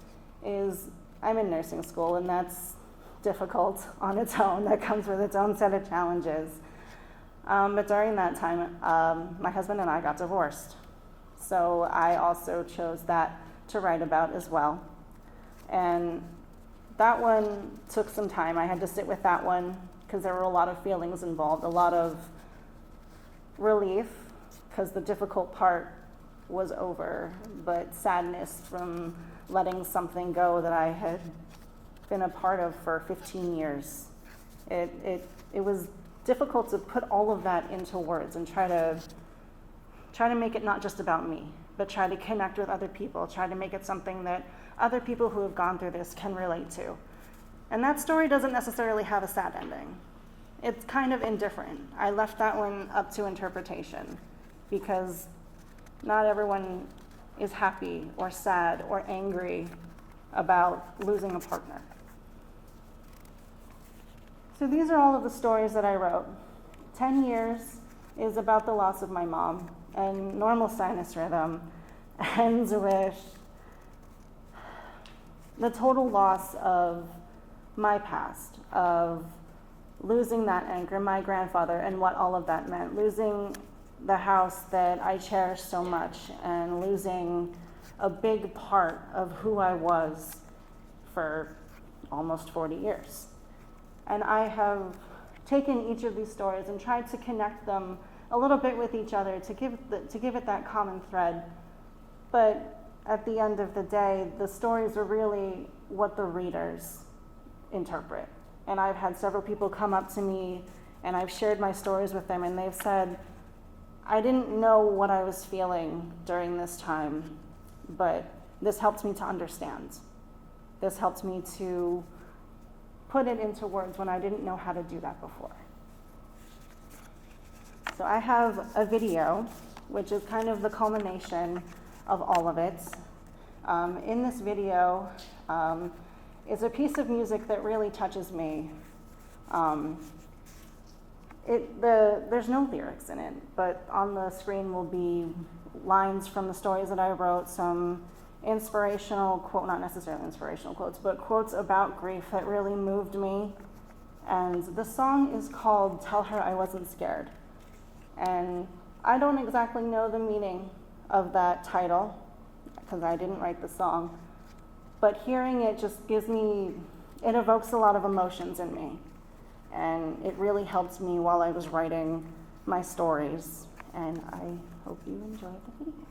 is I'm in nursing school, and that's difficult on its own. That comes with its own set of challenges. But during that time, my husband and I got divorced. So I also chose that to write about as well. And that one took some time. I had to sit with that one because there were a lot of feelings involved, a lot of relief because the difficult part was over, but sadness from letting something go that I had been a part of for 15 years. It was difficult to put all of that into words and try to make it not just about me, but try to connect with other people, try to make it something that other people who have gone through this can relate to. And that story doesn't necessarily have a sad ending. It's kind of indifferent. I left that one up to interpretation because not everyone is happy or sad or angry about losing a partner. So these are all of the stories that I wrote. 10 Years is about the loss of my mom, and Normal Sinus Rhythm ends with the total loss of my past, of losing that anchor, my grandfather, and what all of that meant, losing the house that I cherished so much, and losing a big part of who I was for almost 40 years. And I have taken each of these stories and tried to connect them a little bit with each other to give it that common thread. But at the end of the day, the stories are really what the readers interpret. And I've had several people come up to me and I've shared my stories with them, and they've said, I didn't know what I was feeling during this time, but this helped me to understand. This helped me to put it into words when I didn't know how to do that before. So I have a video, which is kind of the culmination of all of it. In this video is a piece of music that really touches me. There's no lyrics in it, but on the screen will be lines from the stories that I wrote, some inspirational quote, not necessarily inspirational quotes, but quotes about grief that really moved me. And the song is called Tell Her I Wasn't Scared. And I don't exactly know the meaning of that title because I didn't write the song, but hearing it just it evokes a lot of emotions in me. And it really helped me while I was writing my stories. And I hope you enjoyed the video.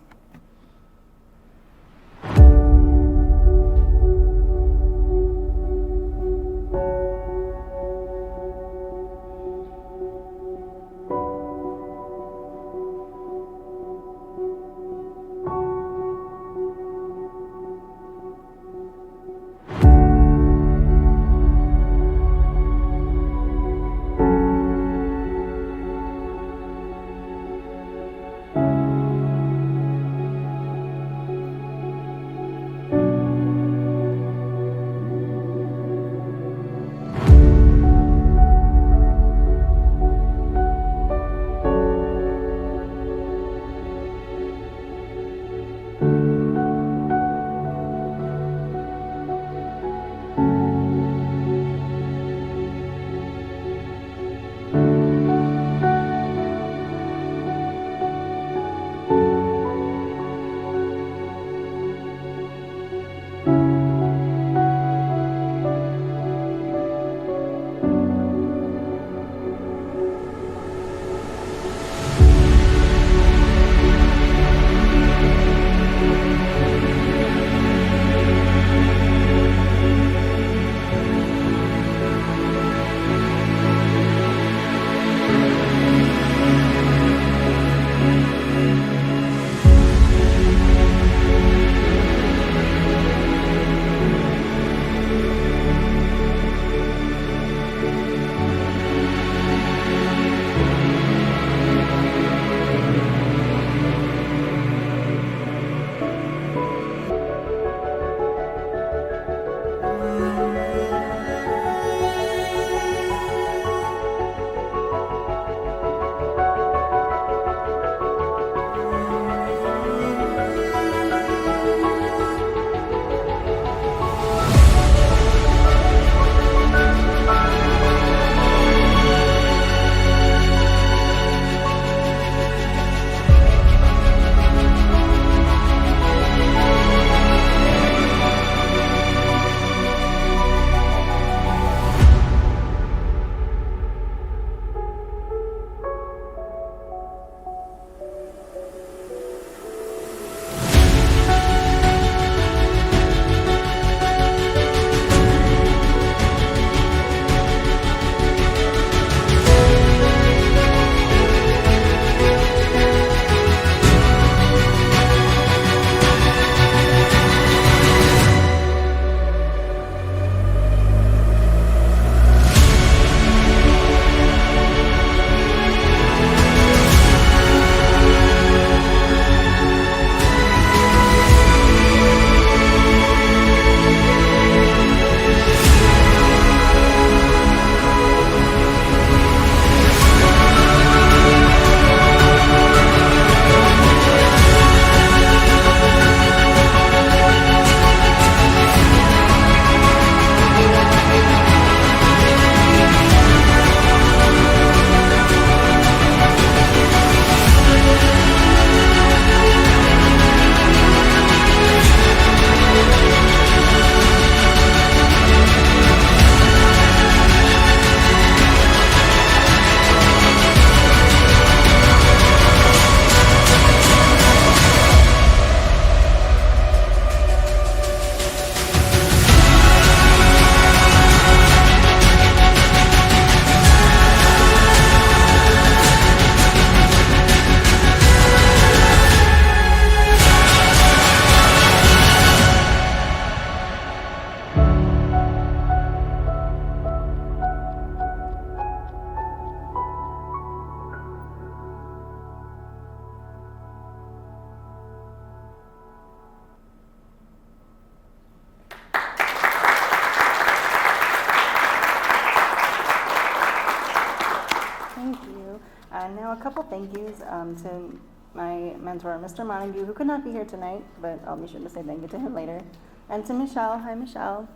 Now a couple thank yous to my mentor, Mr. Montague, who could not be here tonight, but I'll be sure to say thank you to him later. And to Michelle. Hi, Michelle.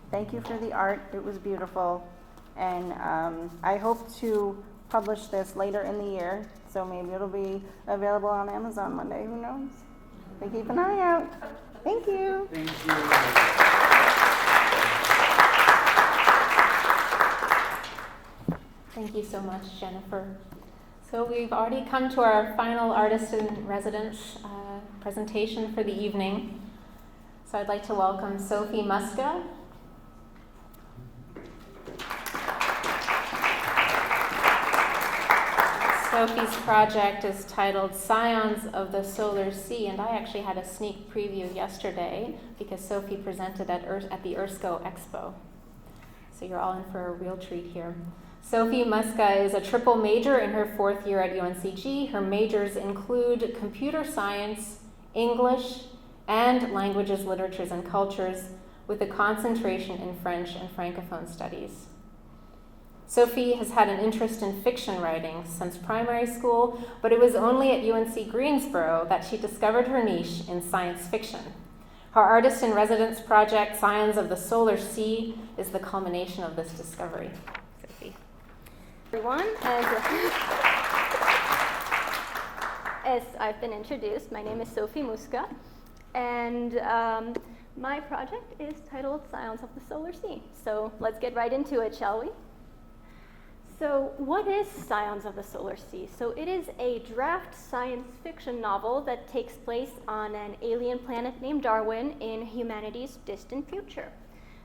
Thank you for the art. It was beautiful. And I hope to publish this later in the year, so maybe it'll be available on Amazon one day. Who knows? So keep an eye out. Thank you. Thank you. Thank you so much, Jennifer. So we've already come to our final artist in residence presentation for the evening. So I'd like to welcome Sophie Muska. Sophie's project is titled Scions of the Solar Sea, and I actually had a sneak preview yesterday because Sophie presented at the ERSCO Expo. So you're all in for a real treat here. Sophie Muska is a triple major in her 4th year at UNCG. Her majors include computer science, English, and languages, literatures, and cultures, with a concentration in French and Francophone studies. Sophie has had an interest in fiction writing since primary school, but it was only at UNC Greensboro that she discovered her niche in science fiction. Her artist in residence project, Scions of the Solar Sea, is the culmination of this discovery. Sophie. Everyone, as I've been introduced, my name is Sophie Muska, and my project is titled Scions of the Solar Sea. So let's get right into it, shall we? So what is Scions of the Solar Sea? So it is a draft science fiction novel that takes place on an alien planet named Darwin in humanity's distant future.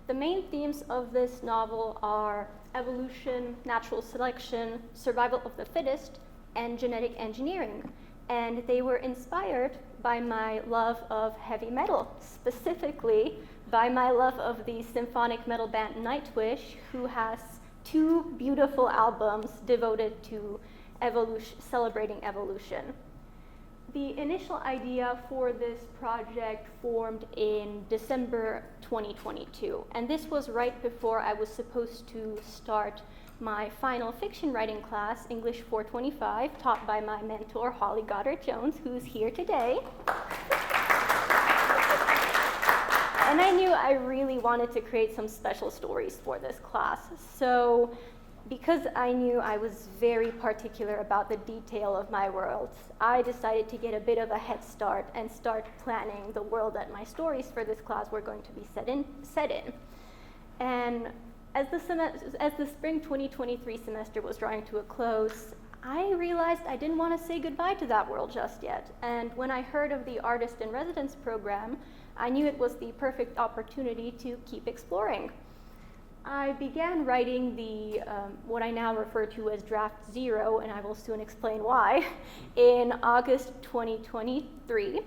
The main themes of this novel are evolution, natural selection, survival of the fittest, and genetic engineering. And they were inspired by my love of heavy metal, specifically by my love of the symphonic metal band Nightwish, who has 2 beautiful albums devoted to celebrating evolution. The initial idea for this project formed in December 2022, and this was right before I was supposed to start my final fiction writing class, English 425, taught by my mentor, Holly Goddard-Jones, who's here today. And I knew I really wanted to create some special stories for this class. So because I knew I was very particular about the detail of my worlds, I decided to get a bit of a head start and start planning the world that my stories for this class were going to be set in. And as the spring 2023 semester was drawing to a close, I realized I didn't want to say goodbye to that world just yet. And when I heard of the Artist in Residence program, I knew it was the perfect opportunity to keep exploring. I began writing the what I now refer to as Draft 0, and I will soon explain why, in August 2023.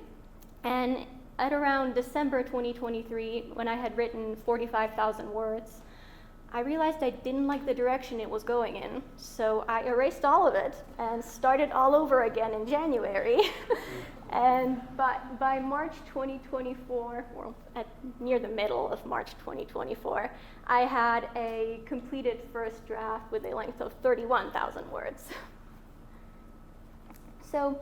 And at around December 2023, when I had written 45,000 words, I realized I didn't like the direction it was going in, so I erased all of it and started all over again in January. And by March 2024, or near the middle of March 2024, I had a completed first draft with a length of 31,000 words. So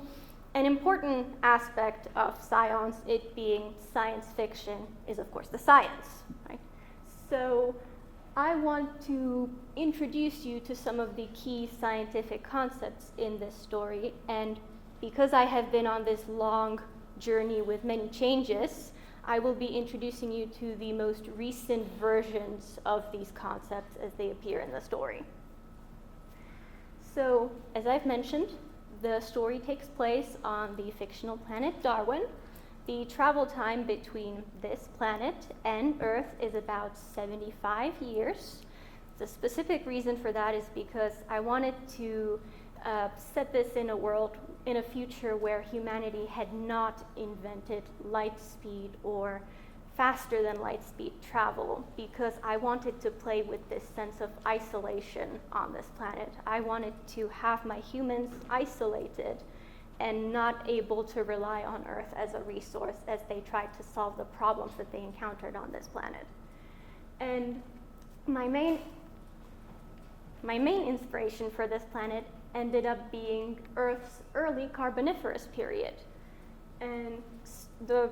an important aspect of Scions, it being science fiction, is of course the science, right? So I want to introduce you to some of the key scientific concepts in this story, and because I have been on this long journey with many changes, I will be introducing you to the most recent versions of these concepts as they appear in the story. So, as I've mentioned, the story takes place on the fictional planet Darwin. The travel time between this planet and Earth is about 75 years. The specific reason for that is because I wanted to set this in a future where humanity had not invented light speed or faster than light speed travel, because I wanted to play with this sense of isolation on this planet. I wanted to have my humans isolated and not able to rely on Earth as a resource as they tried to solve the problems that they encountered on this planet. And my main inspiration for this planet ended up being Earth's early Carboniferous period. And the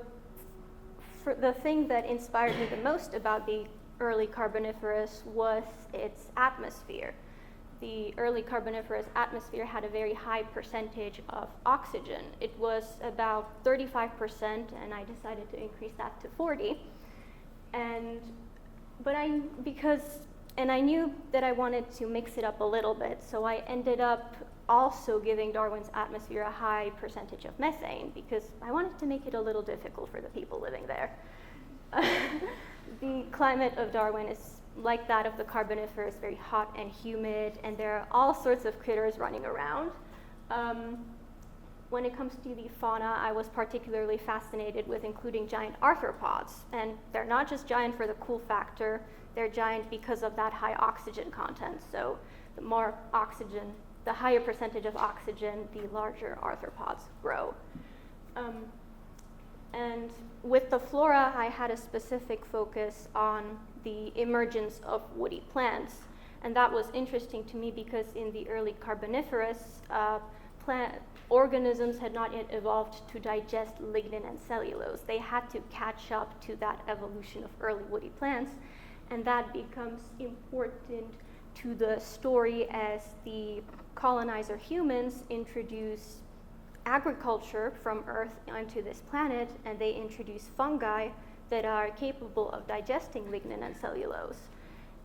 thing that inspired me the most about the early Carboniferous was its atmosphere. The early Carboniferous atmosphere had a very high percentage of oxygen. It was about 35%, and I decided to increase that to 40. Because And I knew that I wanted to mix it up a little bit, so I ended up also giving Darwin's atmosphere a high percentage of methane because I wanted to make it a little difficult for the people living there. The climate of Darwin is like that of the Carboniferous, very hot and humid, and there are all sorts of critters running around. When it comes to the fauna, I was particularly fascinated with including giant arthropods, and they're not just giant for the cool factor, they're giant because of that high oxygen content. So the more oxygen, the higher percentage of oxygen, the larger arthropods grow. And with the flora, I had a specific focus on the emergence of woody plants. And that was interesting to me because in the early Carboniferous, organisms had not yet evolved to digest lignin and cellulose. They had to catch up to that evolution of early woody plants, and that becomes important to the story as the colonizer humans introduce agriculture from Earth onto this planet, and they introduce fungi that are capable of digesting lignin and cellulose.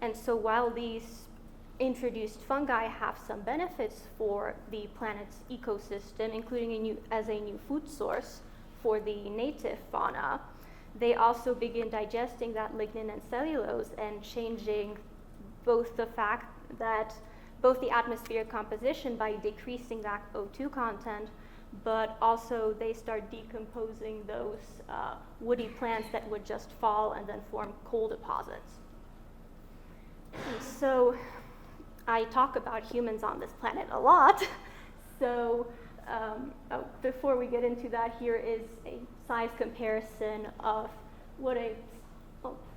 And so while these introduced fungi have some benefits for the planet's ecosystem, including as a new food source for the native fauna, they also begin digesting that lignin and cellulose and changing both the fact that both the atmospheric composition by decreasing that O2 content, but also they start decomposing those woody plants that would just fall and then form coal deposits. And so I talk about humans on this planet a lot. So before we get into that, here is a size comparison of what a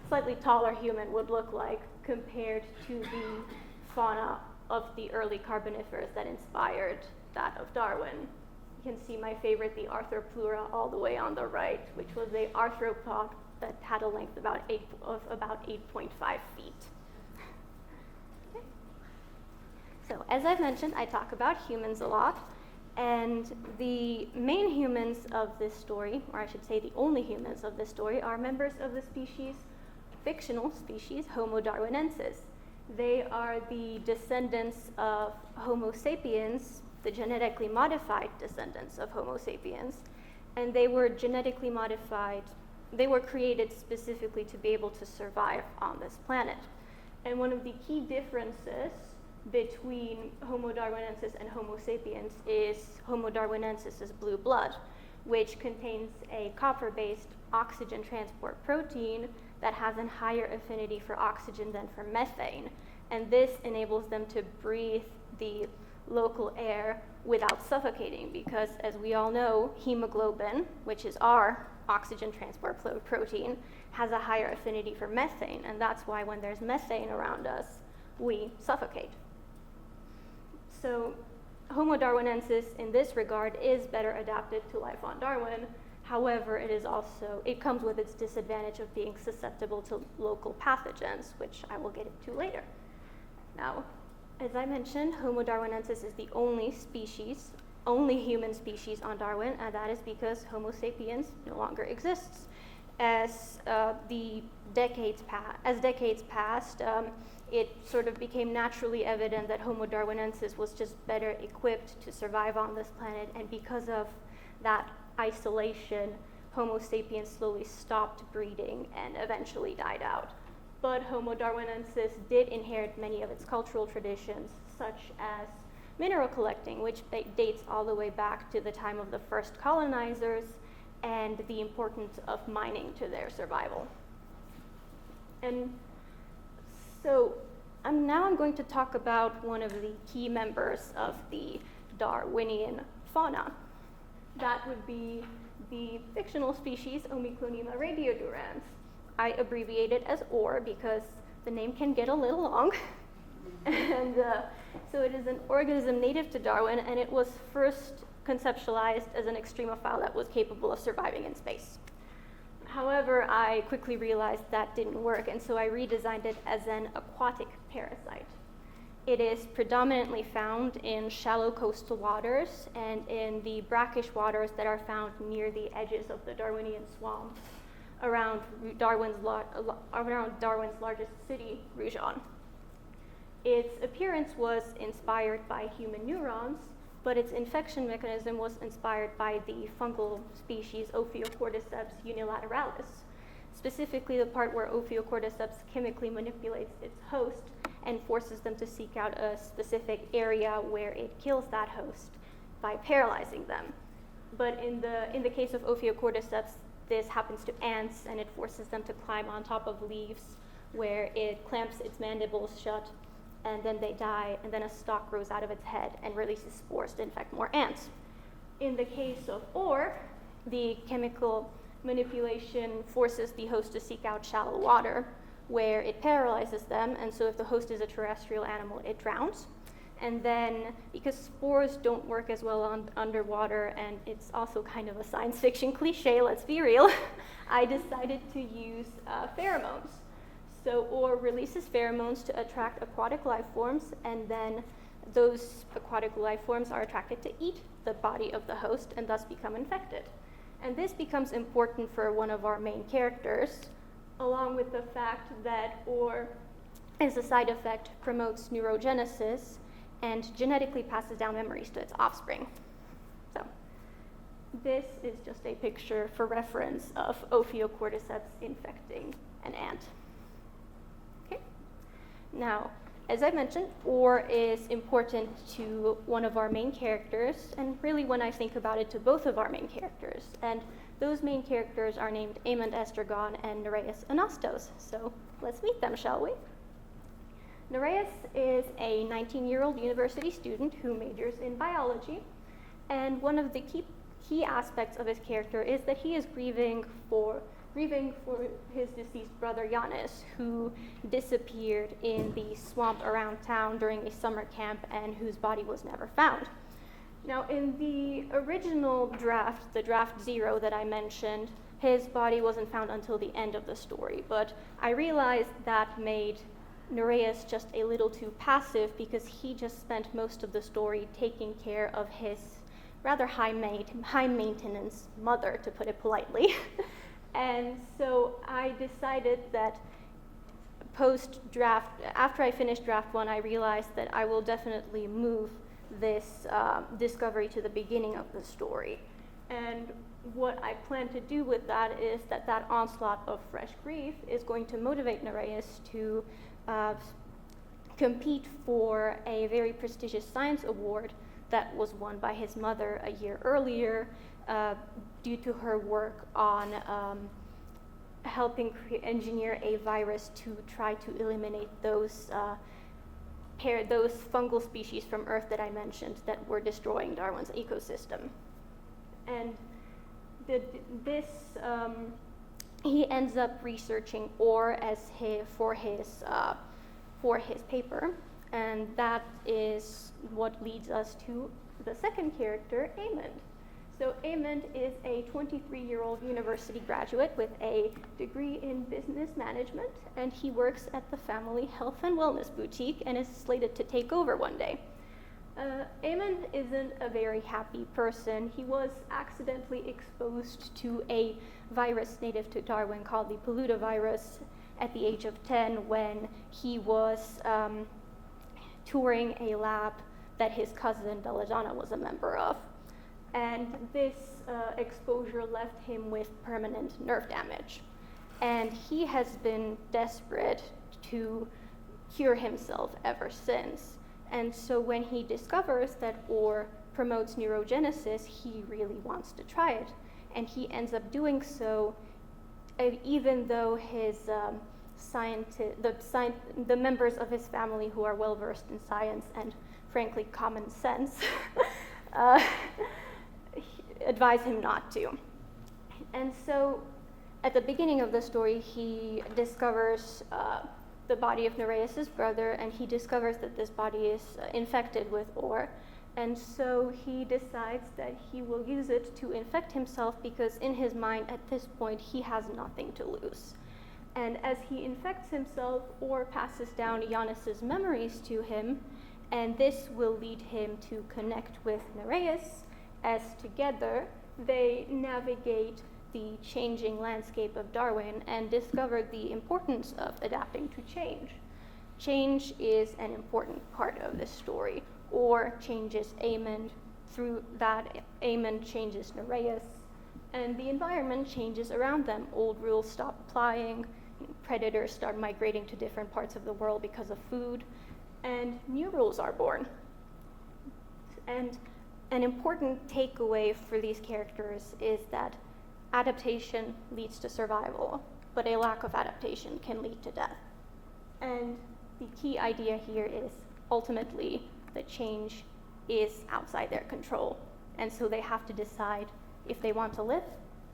slightly taller human would look like compared to the fauna of the early Carboniferous that inspired that of Darwin. You can see my favorite, the Arthropleura, all the way on the right, which was an arthropod that had a length of about 8.5 feet. Okay. So as I've mentioned, I talk about humans a lot, and the main humans of this story, or I should say the only humans of this story, are members of the species, fictional species, Homo darwinensis. They are the descendants of Homo sapiens, the genetically modified descendants of Homo sapiens, and they were genetically modified. They were created specifically to be able to survive on this planet. And one of the key differences between Homo darwinensis and Homo sapiens is Homo darwinensis is blue blood, which contains a copper-based oxygen transport protein that has a higher affinity for oxygen than for methane. And this enables them to breathe the local air without suffocating, because as we all know, hemoglobin, which is our oxygen transport protein, has a higher affinity for methane, and that's why when there's methane around us, we suffocate. So Homo darwinensis in this regard is better adapted to life on Darwin. However, it comes with its disadvantage of being susceptible to local pathogens, which I will get into later. Now, as I mentioned, Homo darwinensis is the only human species on Darwin, and that is because Homo sapiens no longer exists. As decades passed, it sort of became naturally evident that Homo darwinensis was just better equipped to survive on this planet, and because of that isolation, Homo sapiens slowly stopped breeding and eventually died out. But Homo darwinensis did inherit many of its cultural traditions, such as mineral collecting, which dates all the way back to the time of the first colonizers, and the importance of mining to their survival. And so now I'm going to talk about one of the key members of the Darwinian fauna. That would be the fictional species Omiclonema radiodurans. I abbreviate it as OR because the name can get a little long. And so it is an organism native to Darwin, and it was first conceptualized as an extremophile that was capable of surviving in space. However, I quickly realized that didn't work, and so I redesigned it as an aquatic parasite. It is predominantly found in shallow coastal waters and in the brackish waters that are found near the edges of the Darwinian swamps around Darwin's largest city, Rougon. Its appearance was inspired by human neurons, but its infection mechanism was inspired by the fungal species Ophiocordyceps unilateralis, specifically the part where Ophiocordyceps chemically manipulates its host and forces them to seek out a specific area where it kills that host by paralyzing them. But in the case of Ophiocordyceps, this happens to ants, and it forces them to climb on top of leaves where it clamps its mandibles shut, and then they die, and then a stalk grows out of its head and releases spores to infect more ants. In the case of ore, the chemical manipulation forces the host to seek out shallow water, where it paralyzes them, and so if the host is a terrestrial animal, it drowns. And then, because spores don't work as well underwater, and it's also kind of a science fiction cliche, let's be real, I decided to use pheromones. So ore releases pheromones to attract aquatic life forms, and then those aquatic life forms are attracted to eat the body of the host and thus become infected. And this becomes important for one of our main characters, along with the fact that ore, as a side effect, promotes neurogenesis and genetically passes down memories to its offspring. So this is just a picture for reference of Ophiocordyceps infecting an ant. Okay. Now, as I mentioned, ore is important to one of our main characters, and really when I think about it, to both of our main characters. And those main characters are named Amond Estragon and Nereus Anastos. So let's meet them, shall we? Nereus is a 19-year-old university student who majors in biology, and one of the key aspects of his character is that he is grieving for his deceased brother Giannis, who disappeared in the swamp around town during a summer camp and whose body was never found. Now, in the original draft, the draft 0 that I mentioned, his body wasn't found until the end of the story, but I realized that made Nereus just a little too passive because he just spent most of the story taking care of his rather high maintenance mother, to put it politely. And so I decided that post-draft, after I finished draft 1, I realized that I will definitely move this discovery to the beginning of the story. And what I plan to do with that is that onslaught of fresh grief is going to motivate Nereus to compete for a very prestigious science award that was won by his mother a year earlier, due to her work on helping engineer a virus to try to eliminate those fungal species from Earth that I mentioned that were destroying Darwin's ecosystem. And he ends up researching ore for his paper, and that is what leads us to the second character, Amond. So Amond is a 23-year-old university graduate with a degree in business management, and he works at the family health and wellness boutique and is slated to take over one day. Amond isn't a very happy person. He was accidentally exposed to a virus native to Darwin called the paludisvirus at the age of 10 when he was touring a lab that his cousin Belladonna was a member of. And this exposure left him with permanent nerve damage. And he has been desperate to cure himself ever since. And so when he discovers that ore promotes neurogenesis, he really wants to try it. And he ends up doing so, even though his the members of his family who are well versed in science and frankly common sense advise him not to. And so at the beginning of the story, he discovers the body of Nereus's brother, and he discovers that this body is infected with ore. And so he decides that he will use it to infect himself because in his mind at this point he has nothing to lose. And as he infects himself, ore passes down Giannis's memories to him, and this will lead him to connect with Nereus, as together they navigate the changing landscape of Darwin and discover the importance of adapting to change. Change is an important part of this story, or changes Amon. Through that, Amon changes Nereus, and the environment changes around them. Old rules stop applying, predators start migrating to different parts of the world because of food, and new rules are born. And an important takeaway for these characters is that adaptation leads to survival, but a lack of adaptation can lead to death. And the key idea here is ultimately that change is outside their control, and so they have to decide if they want to live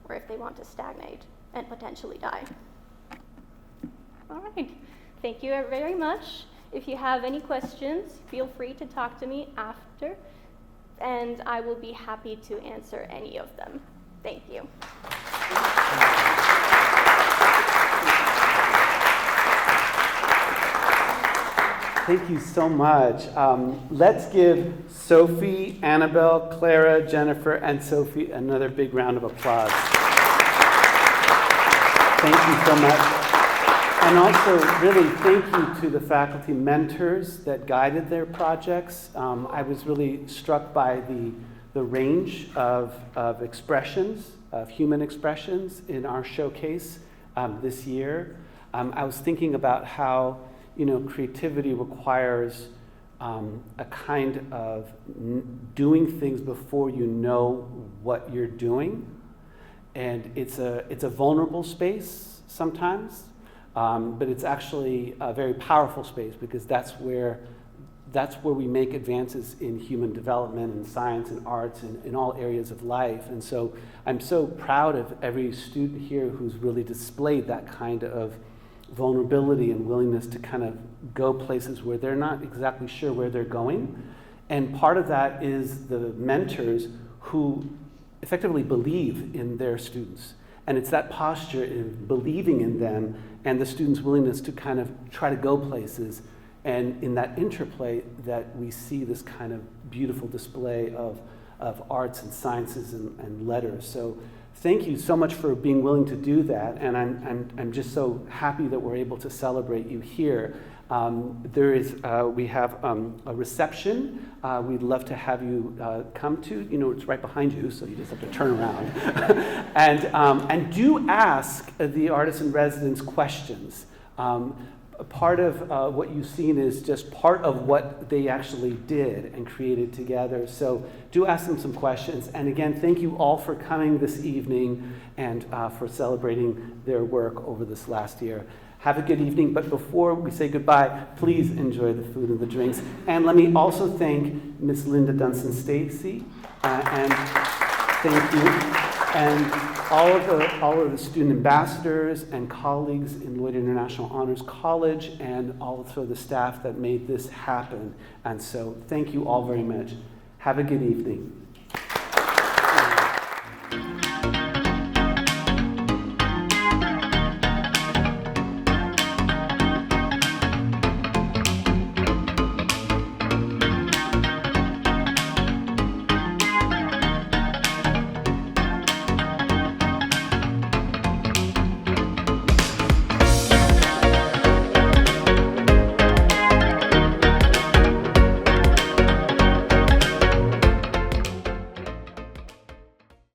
or if they want to stagnate and potentially die. All right, thank you very much. If you have any questions, feel free to talk to me after, and I will be happy to answer any of them. Thank you. Thank you so much. Let's give Sophie, Annabelle, Clara, Jennifer, and Sophie another big round of applause. Thank you so much. And also, really, thank you to the faculty mentors that guided their projects. I was really struck by the range of expressions, of human expressions in our showcase this year. I was thinking about how creativity requires a kind of doing things before you know what you're doing, and it's a vulnerable space sometimes, but it's actually a very powerful space because that's where we make advances in human development and science and arts and in all areas of life. And so I'm so proud of every student here who's really displayed that kind of vulnerability and willingness to kind of go places where they're not exactly sure where they're going. And part of that is the mentors who effectively believe in their students. And it's that posture of believing in them and the students' willingness to kind of try to go places. And in that interplay that we see this kind of beautiful display of arts and sciences and letters. So thank you so much for being willing to do that, and I'm just so happy that we're able to celebrate you here. We have a reception. We'd love to have you come to. It's right behind you, so you just have to turn around. And do ask the artists in residence questions. Part of what you've seen is just part of what they actually did and created together. So do ask them some questions. And again, thank you all for coming this evening and for celebrating their work over this last year. Have a good evening. But before we say goodbye, please enjoy the food and the drinks. And let me also thank Miss Linda Dunson-Stacy. And thank you. And all of the student ambassadors and colleagues in Lloyd International Honors College, and also the staff that made this happen. And so thank you all very much. Have a good evening.